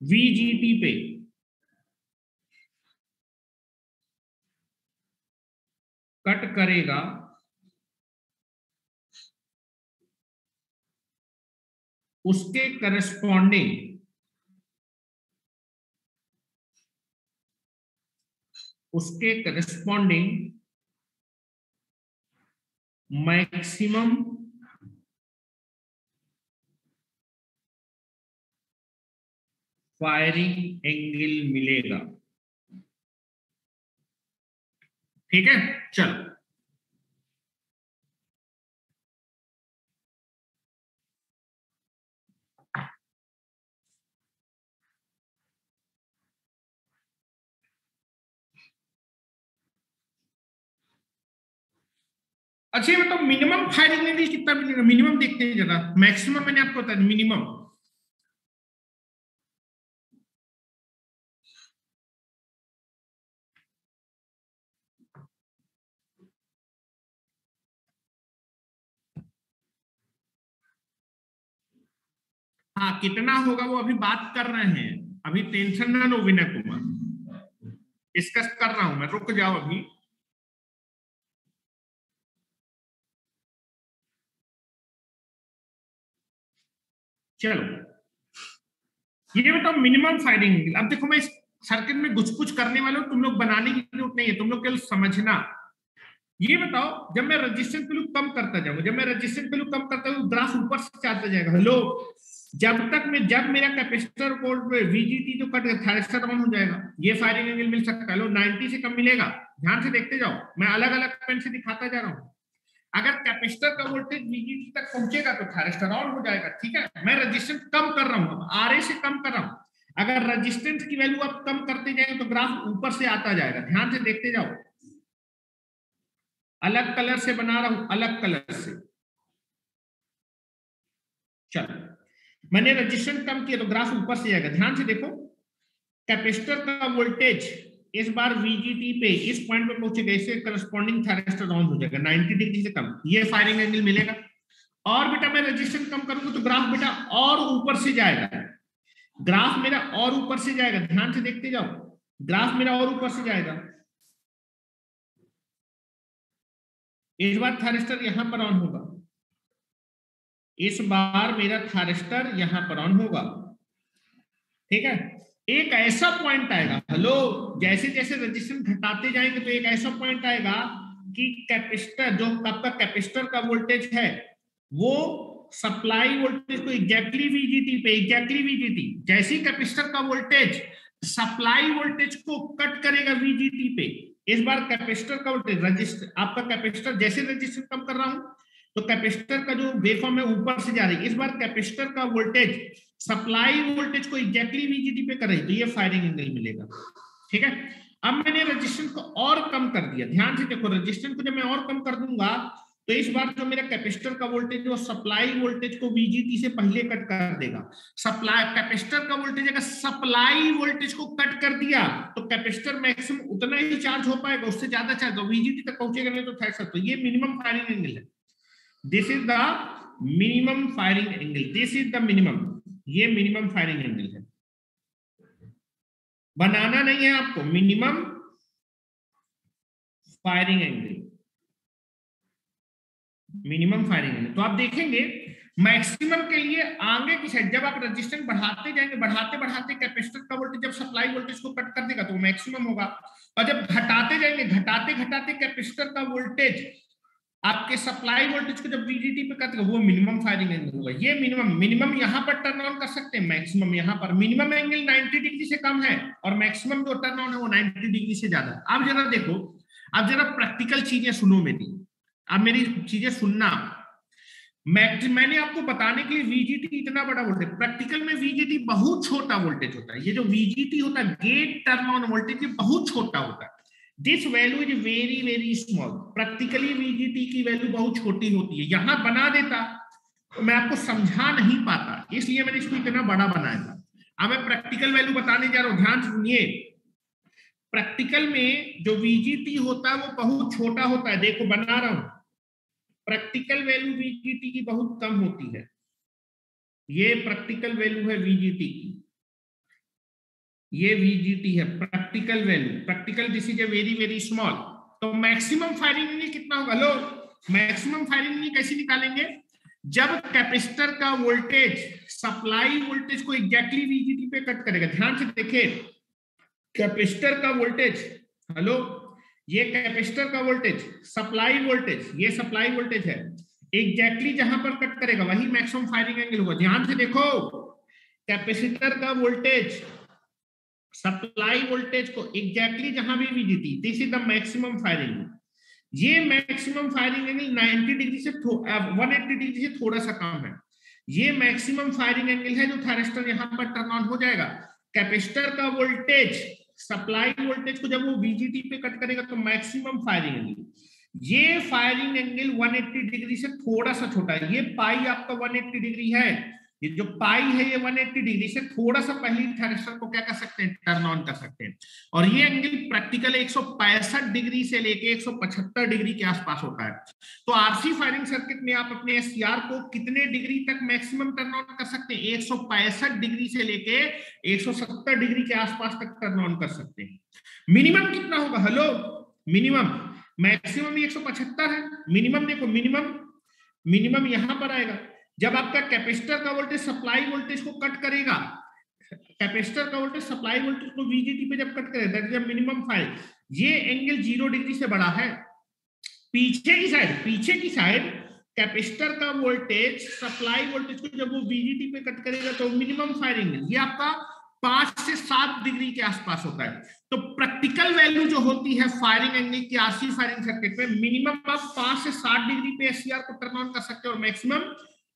वीजीटी पे कट करेगा, उसके करस्पॉन्डिंग, उसके करस्पॉन्डिंग मैक्सिमम फायरिंग एंगल मिलेगा, ठीक है। चलो, अच्छा मतलब मिनिमम फायरिंग एंगल कितना मिलेगा, मिनिमम देखते हैं जरा, मैक्सिमम मैंने आपको बताया, मिनिमम हाँ कितना होगा वो अभी बात कर रहे हैं, अभी टेंशन ना लो विनय कुमार, डिस्कस कर रहा हूं मैं, रुक जाओ अभी। चलो ये बताओ मिनिमम फायरिंग एंगल, अब देखो मैं इस सर्किट में कुछ कुछ करने वाला हूं, तुम लोग बनाने की जरूरत नहीं है, तुम लोग केवल समझना। ये बताओ जब मैं रेजिस्टेंस वैल्यू कम करता जाऊंगा, जब मैं रेजिस्टेंस वैल्यू कम करता हूं ग्राफ ऊपर से चलता जाएगा, हेलो, जब मेरा कैपेसिटर कोड में वीजीटी जो कट थायरिस्टर ऑन हो जाएगा, ये फायरिंग एंगल मिल सकता है, लो 90 से कम मिलेगा, ध्यान से देखते जाओ, मैं अलग अलग पेन से दिखाता जा रहा हूं। अगर कैपेसिटर का वोल्टेज वीजीटी तक पहुंचेगा तो थायरिस्टर ऑन हो जाएगा, ठीक है। मैं रेजिस्टेंस कम कर रहा हूं, आरए से कम कर रहा हूं, अगर रेजिस्टेंस की वैल्यू आप कम करते जाएंगे तो ग्राफ ऊपर से आता जाएगा, ध्यान से देखते जाओ। अलग कलर से बना रहा हूं, अलग कलर से। चलो मैंने रजिस्टेंस कम किया तो ग्राफ ऊपर से जाएगा। ध्यान से देखो, कैपेसिटर का वोल्टेज इस बार VGT पे इस पॉइंट पे पहुंचेगा, इससे करस्पॉन्डिंग थायरिस्टर ऑन हो जाएगा 90 डिग्री से कम, ये फायरिंग एंगल मिलेगा। और बेटा मैं रजिस्टेंस कम करूंगा तो ग्राफ बेटा और ऊपर से जाएगा, ग्राफ मेरा और ऊपर से जाएगा। ध्यान से देखते जाओ, ग्राफ मेरा और ऊपर से जाएगा। इस बार थायरिस्टर यहां पर ऑन होगा, इस बार मेरा थायरिस्टर यहां पर ऑन होगा, ठीक है। एक ऐसा पॉइंट आएगा, हेलो, जैसे जैसे रजिस्टेंस घटाते जाएंगे तो एक ऐसा पॉइंट आएगा कि कैपेसिटर, जो आपका कैपेसिटर का वोल्टेज है वो सप्लाई वोल्टेज को एग्जैक्टली VGT पे, एग्जैक्टली VGT, जैसे ही कैपेसिटर का वोल्टेज सप्लाई वोल्टेज को कट करेगा VGT पे, इस बार कैपेसिटर का वोल्टेज, रजिस्टर आपका कैपेसिटर, जैसे रजिस्टर कम कर रहा हूं तो कैपेसिटर का जो वेवफॉर्म है ऊपर से जा रही है, इस बार कैपेसिटर का वोल्टेज सप्लाई वोल्टेज को एग्जैक्टली VGT पे कर रही है, तो ये फायरिंग एंगल मिलेगा, ठीक है। अब मैंने रेजिस्टेंस को और कम कर दिया, ध्यान से देखो, रेजिस्टेंस को जब मैं और कम कर दूंगा तो इस बार जो मेरा कैपेसिटर का वोल्टेज वो सप्लाई वोल्टेज को VGT से पहले कट कर देगा। सप्लाई कैपेसिटर का वोल्टेज अगर सप्लाई वोल्टेज को कट कर दिया तो कैपेसिटर मैक्सिमम उतना ही चार्ज हो पाएगा, उससे ज्यादा चार्ज तो VGT तक पहुंचेगा नहीं तो थायरिस्टर। तो ये मिनिमम फायरिंग एंगल है, this is the minimum firing angle, this is the minimum, ये मिनिमम फायरिंग एंगल है। बनाना नहीं है आपको, minimum firing angle, minimum firing angle. तो आप देखेंगे मैक्सिमम के लिए आगे की साइड जब आप रेजिस्टेंस बढ़ाते जाएंगे, बढ़ाते बढ़ाते कैपेसिटर का वोल्टेज जब सप्लाई वोल्टेज को कट कर देगा तो मैक्सिमम होगा, और जब घटाते जाएंगे, घटाते घटाते कैपेसिटर का वोल्टेज आपके सप्लाई वोल्टेज को जब VGT पे करते वो मिनिमम फायरिंग एंगल होगा। ये मिनिमम, मिनिमम यहां पर टर्न ऑन कर सकते हैं, मैक्सिमम यहां पर। मिनिमम एंगल 90 डिग्री से कम है और मैक्सिमम जो टर्न ऑन है वो 90 डिग्री से ज्यादा है। अब जरा देखो, अब जरा प्रैक्टिकल चीजें सुनो मेरी, अब मेरी चीजें सुनना। मैंने आपको बताने के लिए VGT इतना बड़ा वोल्टेज, प्रैक्टिकल में VGT बहुत छोटा वोल्टेज होता है। ये जो VGT होता है, गेट टर्न ऑन वोल्टेज, ये बहुत छोटा होता है। This value is very very small, practically VGT की वैल्यू बहुत छोटी होती है। यहां बना देता तो मैं आपको समझा नहीं पाता, इसलिए मैंने इसको इतना बड़ा बनाया था। अब मैं प्रैक्टिकल वैल्यू बताने जा रहा हूं, ध्यान सुनिए। प्रैक्टिकल में जो VGT होता है वो बहुत छोटा होता है, देखो बना रहा हूं, प्रैक्टिकल वैल्यू VGT की बहुत कम होती है। ये प्रैक्टिकल वैल्यू है VGT की, ये VGT है practical value, practical this is a very very small. तो मैक्सिमम फायरिंग एंगल कितना होगा? लो, मैक्सिमम फायरिंग एंगल कैसे निकालेंगे? जब कैपेसिटर का वोल्टेज सप्लाई वोल्टेज को एग्जैक्टली VGT पे कट करेगा। ध्यान से देखिए, कैपेसिटर का वोल्टेज, हेलो, ये कैपेसिटर का वोल्टेज, सप्लाई वोल्टेज, ये सप्लाई वोल्टेज है, एग्जैक्टली जहां पर कट करेगा वही मैक्सिमम फायरिंग एंगल होगा। ध्यान से देखो, कैपेसिटर का वोल्टेज सप्लाई वोल्टेज को एग्जैक्टली जहां भी VGT, this is the maximum firing. ये मैक्सिमम फायरिंग एंगल 90 डिग्री से 180 डिग्री से थोड़ा सा कम है। ये मैक्सिमम फायरिंग एंगल है जो थायरिस्टर यहां पर टर्न ऑन हो जाएगा। कैपेसिटर का वोल्टेज सप्लाई वोल्टेज को जब वो VGT पे कट करेगा तो मैक्सिमम फायरिंग एंगल, ये फायरिंग एंगल 180 डिग्री से थोड़ा सा छोटा है। ये पाई आपका 180 डिग्री है, ये जो पाई है ये 180 डिग्री से थोड़ा सा पहले थायरिस्टर को क्या कर सकते हैं? टर्न ऑन कर सकते हैं। और ये एंगल प्रैक्टिकल 165 डिग्री से लेके 175 डिग्री के आसपास होता है। तो RC फायरिंग सर्किट में आप अपने SCR को कितने डिग्री तक मैक्सिमम टर्न ऑन कर सकते हैं? 165 डिग्री से लेके 170 डिग्री के आसपास तक टर्न ऑन कर सकते हैं। मिनिमम कितना होगा? हेलो, मिनिमम, मैक्सिमम 175 है, मिनिमम देखो, मिनिमम यहां पर आएगा जब आपका कैपेसिटर का वोल्टेज सप्लाई वोल्टेज को कट करेगा। कैपेसिटर का वोल्टेज सप्लाई वोल्टेज को VGT पे जब कट करेगा, दैट इज मिनिमम फायर। ये एंगल 0 डिग्री से बड़ा है। पीछे की साइड कैपेसिटर का वोल्टेज सप्लाई वोल्टेज को जब वो VGT पे कट करेगा तो मिनिमम फायरिंग ये आपका 5 से 7 डिग्री के आसपास होता है। तो प्रैक्टिकल वैल्यू जो होती है फायरिंग एंगल की RC फायरिंग सर्किट में, मिनिमम आप 5 से 7 डिग्री पे SCR को टर्न ऑन कर सकते हो और मैक्सिमम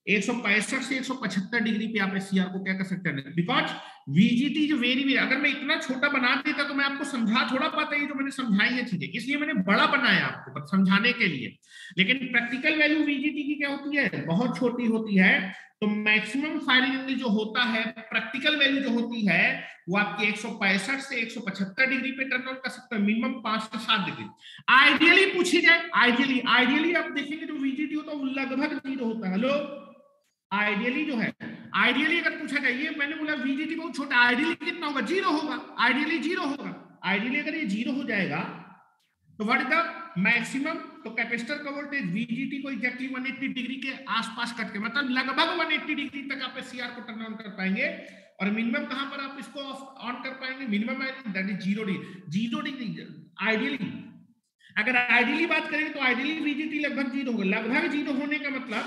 165 से 175 डिग्री पे आप SCR को क्या कर सकते हैं? बिकॉज VGT जो वेरी, अगर मैं इतना छोटा बना देता तो मैं आपको समझा थोड़ा पाता, ये जो मैंने समझाई है चीजें, इसलिए मैंने बड़ा बनाया आपको समझाने के लिए। लेकिन प्रैक्टिकल वैल्यू VGT की क्या होती है, बहुत छोटी होती है। तो मैक्सिमम फायरिंग एंगल जो होता है, प्रैक्टिकल वैल्यू जो होती है, वो आपकी 165 से 175 डिग्री पे टर्न ऑन कर सकते हैं, मिनिमम 5 से 7 डिग्री। आइडियली पूछी जाए, आइडियली आप देखेंगे जो VGT होता है वो लगभग 0 होता है। हेलो, आइडियली जो है, आइडियली अगर पूछा जाए, ये मैंने बोला VGT बहुत छोटा, आइडियली कितना होगा, 0 होगा, आइडियली 0 होगा। आइडियली अगर ये 0 हो जाएगा तो व्हाट इज द मैक्सिमम, तो कैपेसिटर का वोल्टेज VGT को एग्जैक्टली 180 डिग्री के आसपास कट के, मतलब लगभग 180 डिग्री तक आप SCR को टर्न ऑन कर पाएंगे। और मिनिमम कहां पर आप इसको ऑन कर पाएंगे, minimum that is 0 degree. Ideally अगर आइडियली बात करेंगे तो आइडियली VGT लगभग 0 होगा। लगभग 0 होने का मतलब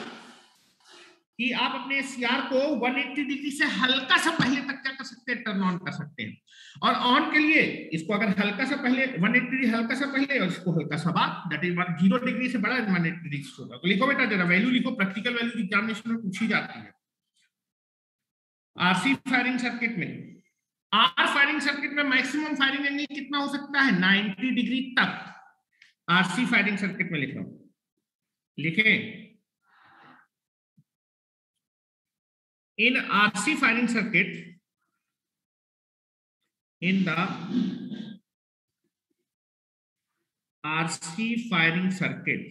कि आप अपने SCR को 180 डिग्री से हल्का सा पहले तक क्या कर सकते हैं, टर्न ऑन कर सकते हैं। और ऑन के लिए इसको अगर हल्का सा पहले 180 डिग्री हल्का सा पहले और इसको हल्का सा बाद, दैट इज 0 डिग्री से बड़ा 180 डिग्री होगा। तो लिखो बेटा जरा वैल्यू लिखो, प्रैक्टिकल वैल्यू एग्जामिनेशन में पूछी जाती है। RC फायरिंग सर्किट में, R फायरिंग सर्किट में मैक्सिमम फायरिंग एंगल कितना हो सकता है, 90 डिग्री तक। RC फायरिंग सर्किट में लिखो, लिखें in RC firing circuit, in the RC firing circuit,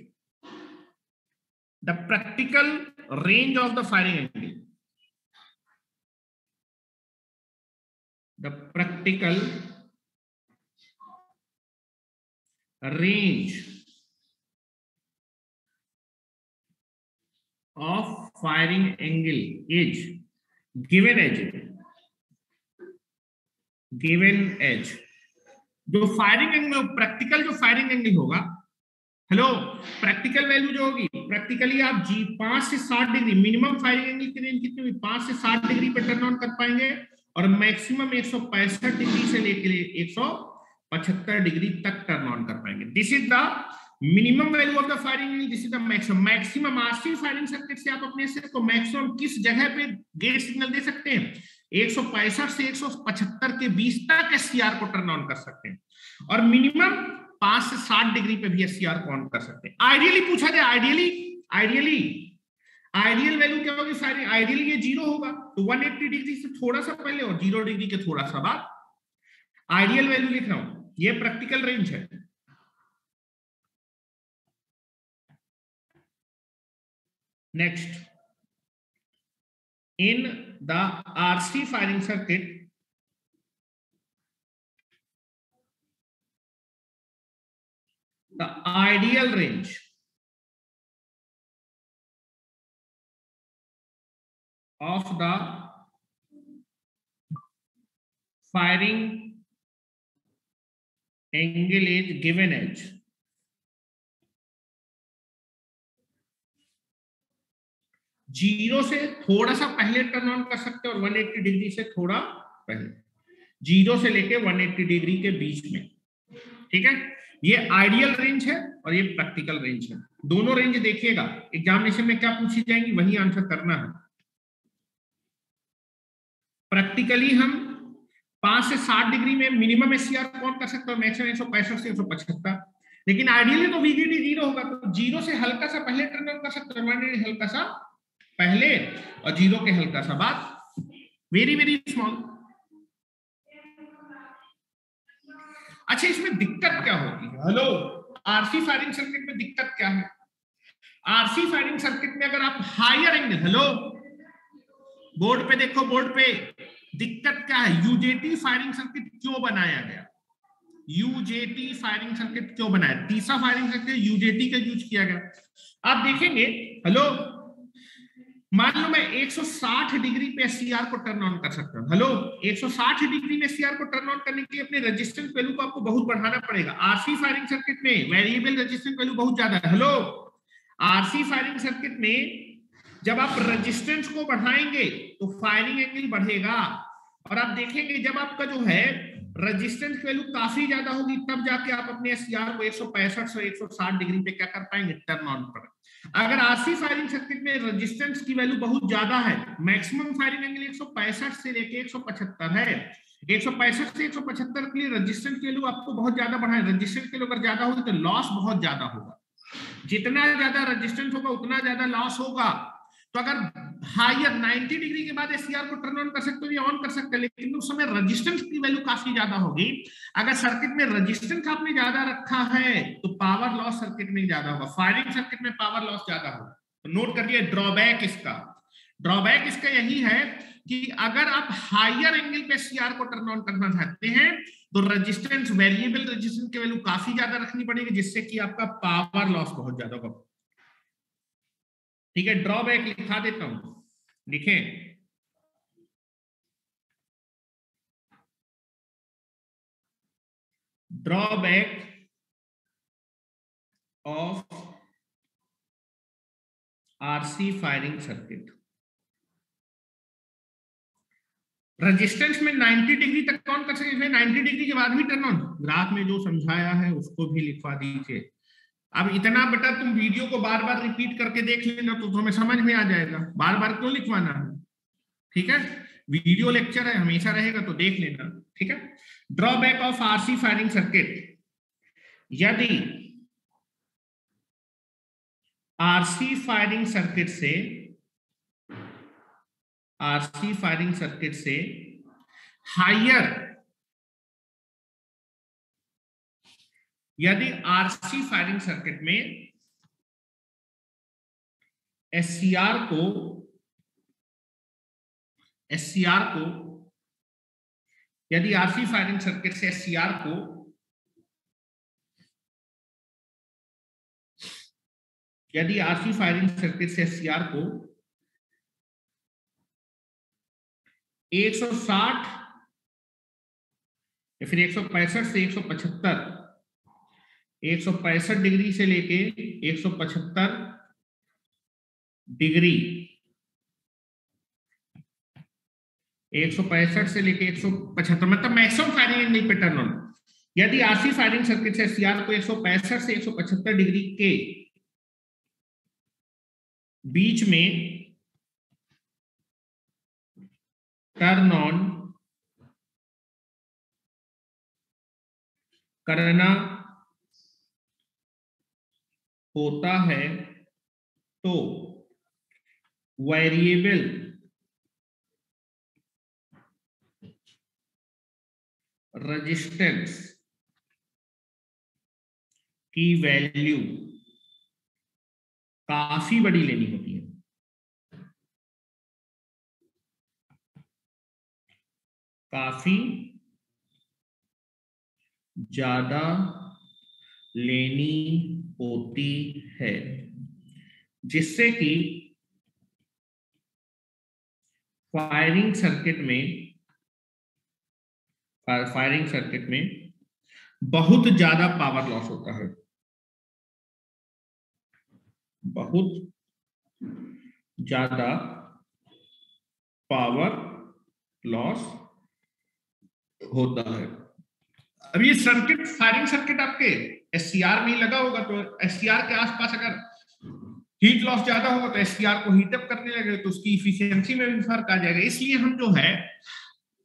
the practical range of the firing angle, the practical range of firing angle is given edge, जो firing angle, practical जो firing angle होगा, hello, practical value जो होगी, practically आप 5 से 7 degree, minimum firing angle की range कितनी हुई, 5 से 7 डिग्री पे टर्न ऑन कर पाएंगे, और मैक्सिमम 165 डिग्री से लेकर 175 डिग्री तक टर्न ऑन कर पाएंगे। This is the minimum value of the firing angle, this is the maximum. RC firing circuit से आप अपने से को मैक्सिमम किस जगह पे गेट सिग्नल दे सकते हैं, 165 से 175 के बीच तक SCR को टर्न ऑन कर सकते हैं, और मिनिमम 5 से 7 डिग्री पे भी SCR को ऑन कर सकते हैं। आइडियली पूछा जाए, आइडियल वैल्यू क्या होगी फायरिंग, आइडियली ये 0 होगा, तो 180 डिग्री से थोड़ा सा पहले और 0 डिग्री के थोड़ा सा बाद आइडियल वैल्यू लिख रहा हूं, ये प्रैक्टिकल रेंज है। Next, in the RC firing circuit, the ideal range of the firing angle is given edge, zero से थोड़ा सा पहले टर्न ऑन कर सकते हैं और 180 डिग्री से थोड़ा पहले, 0 से लेके 180 डिग्री के बीच में, ठीक है। ये आइडियल रेंज है और ये प्रैक्टिकल रेंज है। दोनों रेंज देखिएगा, एग्जामिनेशन में क्या पूछी जाएंगी वही आंसर करना है। प्रैक्टिकली हम 5 से 7 डिग्री में मिनिमम SCR ऑन कर सकते हैं, मैक्सिमम 165 से 175, लेकिन आइडियली तो VGT 0 होगा, तो 0 से हल्का सा पहले टर्न ऑन कर सकते हैं, हल्का सा पहले और 0 के हल्का सा बाद, वेरी वेरी स्मॉल। अच्छा, इसमें दिक्कत क्या होती है, हेलो, RC फायरिंग सर्किट में दिक्कत क्या है? RC फायरिंग सर्किट में अगर आप हायर एंगल, हेलो, बोर्ड पे देखो, बोर्ड पे दिक्कत क्या है, UJT फायरिंग सर्किट क्यों बनाया गया, UJT फायरिंग सर्किट क्यों बनाया, तीसरा फायरिंग सर्किट UJT का यूज किया गया। आप देखेंगे, हेलो, मान लो मैं 160 डिग्री पे SCR को टर्न ऑन कर सकता हूं, हेलो, 160 डिग्री में SCR को टर्न ऑन करने के लिए अपने रेजिस्टेंस वैल्यू को आपको बहुत बढ़ाना पड़ेगा। RC फायरिंग सर्किट में वेरिएबल रेजिस्टेंस वैल्यू बहुत ज्यादा है, हेलो, RC फायरिंग सर्किट में जब आप रेजिस्टेंस को बढ़ाएंगे तो फायरिंग एंगल बढ़ेगा, और आप देखेंगे जब आपका जो है रेजिस्टेंस की वैल्यू काफी ज्यादा होगी तब जाके आप अपने SCR को 165 से 160 डिग्री पे क्या कर पाएंगे, टर्न ऑन कर। अगर आरसी फायरिंग सर्किट में रेजिस्टेंस की वैल्यू बहुत ज्यादा है, मैक्सिमम फायरिंग एंगल 165 से लेके 175 है, 165 से 175 के लिए रेजिस्टेंस की वैल्यू आपको बहुत ज्यादा बढ़ाए, रेजिस्टेंस की वैल्यू अगर ज्यादा होगी तो लॉस बहुत ज्यादा होगा, जितना ज्यादा रेजिस्टेंस होगा उतना ज्यादा लॉस होगा। तो अगर हायर 90 डिग्री के बाद एससीआर को टर्न ऑन कर सकते हो या ऑन कर सकते हैं, लेकिन उस समय रेजिस्टेंस की वैल्यू काफी ज्यादा होगी। अगर सर्किट में रेजिस्टेंस आपने ज्यादा रखा है तो पावर लॉस सर्किट में ज्यादा होगा, फायरिंग सर्किट में पावर लॉस ज्यादा होगा। तो नोट करिए ड्रॉबैक इसका यही है कि अगर आप हायर एंगल पे एससीआर को टर्न ऑन करना चाहते हैं तो रेजिस्टेंस, वेरिएबल रेजिस्टेंस की वैल्यू काफी ज्यादा रखनी पड़ेगी, जिससे कि आपका पावर लॉस बहुत ज्यादा होगा। ठीक है, ड्रॉबैक लिखा देता हूं, लिखें drawback of RC firing circuit. Resistance में 90 डिग्री तक ऑन कर सकते हैं, 90 डिग्री के बाद भी टर्न ऑन, ग्राफ में जो समझाया है उसको भी लिखवा दीजिए। अब इतना बेटा तुम वीडियो को बार बार रिपीट करके देख लेना तो तुम्हें समझ में आ जाएगा, बार बार क्यों लिखवाना है। ठीक है, वीडियो लेक्चर है, हमेशा रहेगा तो देख लेना। ठीक है, drawback of RC firing circuit, यदि आरसी फायरिंग सर्किट से हायर, यदि आरसी फायरिंग सर्किट में एससीआर को यदि आरसी फायरिंग सर्किट से एससीआर को 160 या फिर 165 से 165, 165 डिग्री से लेके 175 डिग्री, 165 से लेके 175 मतलब मैक्सिमम फायरिंग एंगल पे टर्न ऑन, यदि आरसी फायरिंग सर्किट से एससीआर को 165 से 175 डिग्री के बीच में टर्न ऑन करना होता है तो वेरिएबल रेजिस्टेंस की वैल्यू काफी बड़ी लेनी होती है, काफी ज्यादा लेनी होती है, जिससे कि फायरिंग सर्किट में बहुत ज्यादा पावर लॉस होता है, बहुत ज्यादा पावर लॉस होता है। अब ये सर्किट, फायरिंग सर्किट आपके एससीआर में ही लगा होगा, तो एससीआर के आसपास अगर हीट लॉस ज्यादा होगा तो एससीआर को हीट अप करने लगे तो उसकी इफिशियंसी में भी फर्क आ जाएगा। इसलिए हम जो है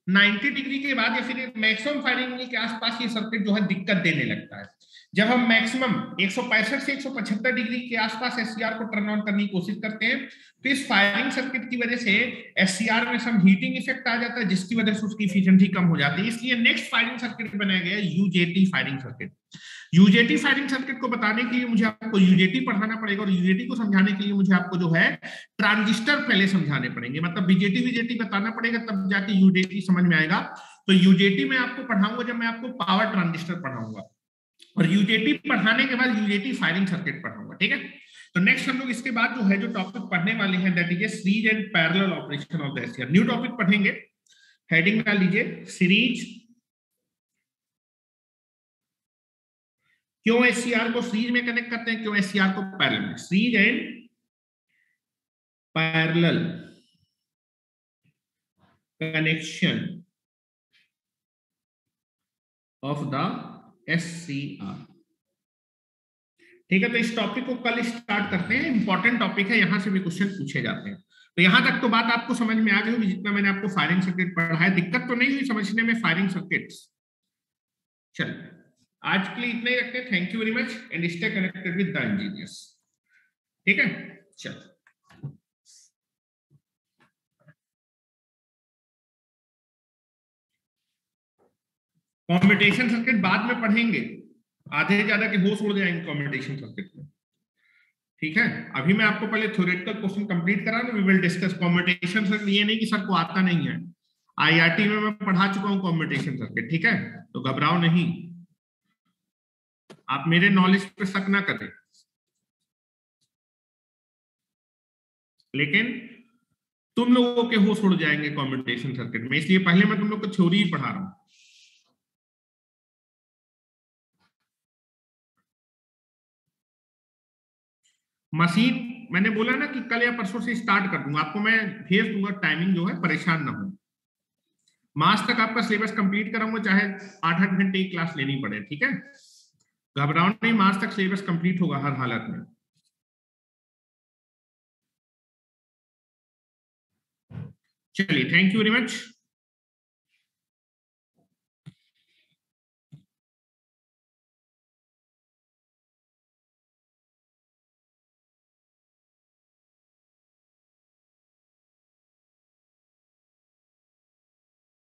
90 डिग्री के बाद या फिर मैक्सिमम फायरिंग के आसपास ये सर्किट जो है दिक्कत देने लगता है। जब हम मैक्सिमम 165 से 175 डिग्री के आसपास एससीआर को टर्न ऑन करने की कोशिश करते हैं तो इस फायरिंग सर्किट की वजह से एससीआर में सम हीटिंग इफेक्ट आ जाता है, जिसकी वजह से उसकी एफिशिएंसी कम हो जाती है। इसलिए नेक्स्ट फायरिंग सर्किट बनाया गया UJT firing circuit. UJT firing circuit को बताने के लिए मुझे आपको यूजेटी पढ़ाना पड़ेगा, और यूजेटी को समझाने के लिए मुझे आपको जो है ट्रांजिस्टर पहले समझाने पड़ेंगे, मतलब बीजेटी विजेटी बताना पड़ेगा, तब जाके यूजेटी समझ में आएगा। तो यूजेटी मैं आपको पढ़ाऊंगा जब मैं आपको पावर ट्रांजिस्टर पढ़ाऊंगा, और यूजेटी पढ़ाने के बाद यूजेटी फायरिंग सर्किट पढ़ाऊंगा। ठीक है, तो नेक्स्ट हम लोग इसके बाद जो है जो टॉपिक पढ़ने वाले हैं that is series and parallel operation of the SCR. New topic पढ़ेंगे, हेडिंग डाल लीजिए सीरीज। क्यों एससीआर को सीरीज में कनेक्ट करते हैं, क्यों एससीआर को पैरेलल में, series and parallel connection of the SCR. ठीक है, तो इस टॉपिक को कल स्टार्ट करते हैं, इंपॉर्टेंट टॉपिक है, यहां से भी क्वेश्चन पूछे जाते हैं। तो यहां तक तो बात आपको समझ में आ गई होगी, जितना मैंने आपको फायरिंग सर्किट पढ़ा है। दिक्कत तो नहीं हुई समझने में फायरिंग सर्किट्स? चलिए, आज के लिए इतना ही रखते हैं। Thank you very much and stay connected with the engineers. ठीक है, चलो। कॉम्यूटेशन सर्किट बाद में पढ़ेंगे, आधे ज्यादा के होश उड़ जाएंगे कॉम्यूटेशन सर्किट में। ठीक है, अभी मैं आपको पहले थ्योरेटिकल क्वेश्चन कंप्लीट करा ना, we will discuss commutation circuit. ये नहीं कि सर को आता नहीं है, आईआरटी में मैं पढ़ा चुका हूं कॉम्यूटेशन सर्किट। ठीक है, तो घबराओ नहीं, आप मेरे नॉलेज पे शक ना करें, लेकिन तुम लोगों के होश उड़ जाएंगे कॉम्यूटेशन सर्किट में, इसलिए पहले मैं तुम लोग को थ्योरी ही पढ़ा रहा हूं। मशीन मैंने बोला ना कि कल या परसों से स्टार्ट कर दूंगा, आपको मैं भेज दूंगा टाइमिंग जो है, परेशान ना हो। मार्च तक आपका सिलेबस कंप्लीट कराऊंगा, चाहे 8-8 घंटे की क्लास लेनी पड़े। ठीक है, घबराओ नहीं, मार्च तक सिलेबस कंप्लीट होगा हर हालत में। चलिए, थैंक यू वेरी मच।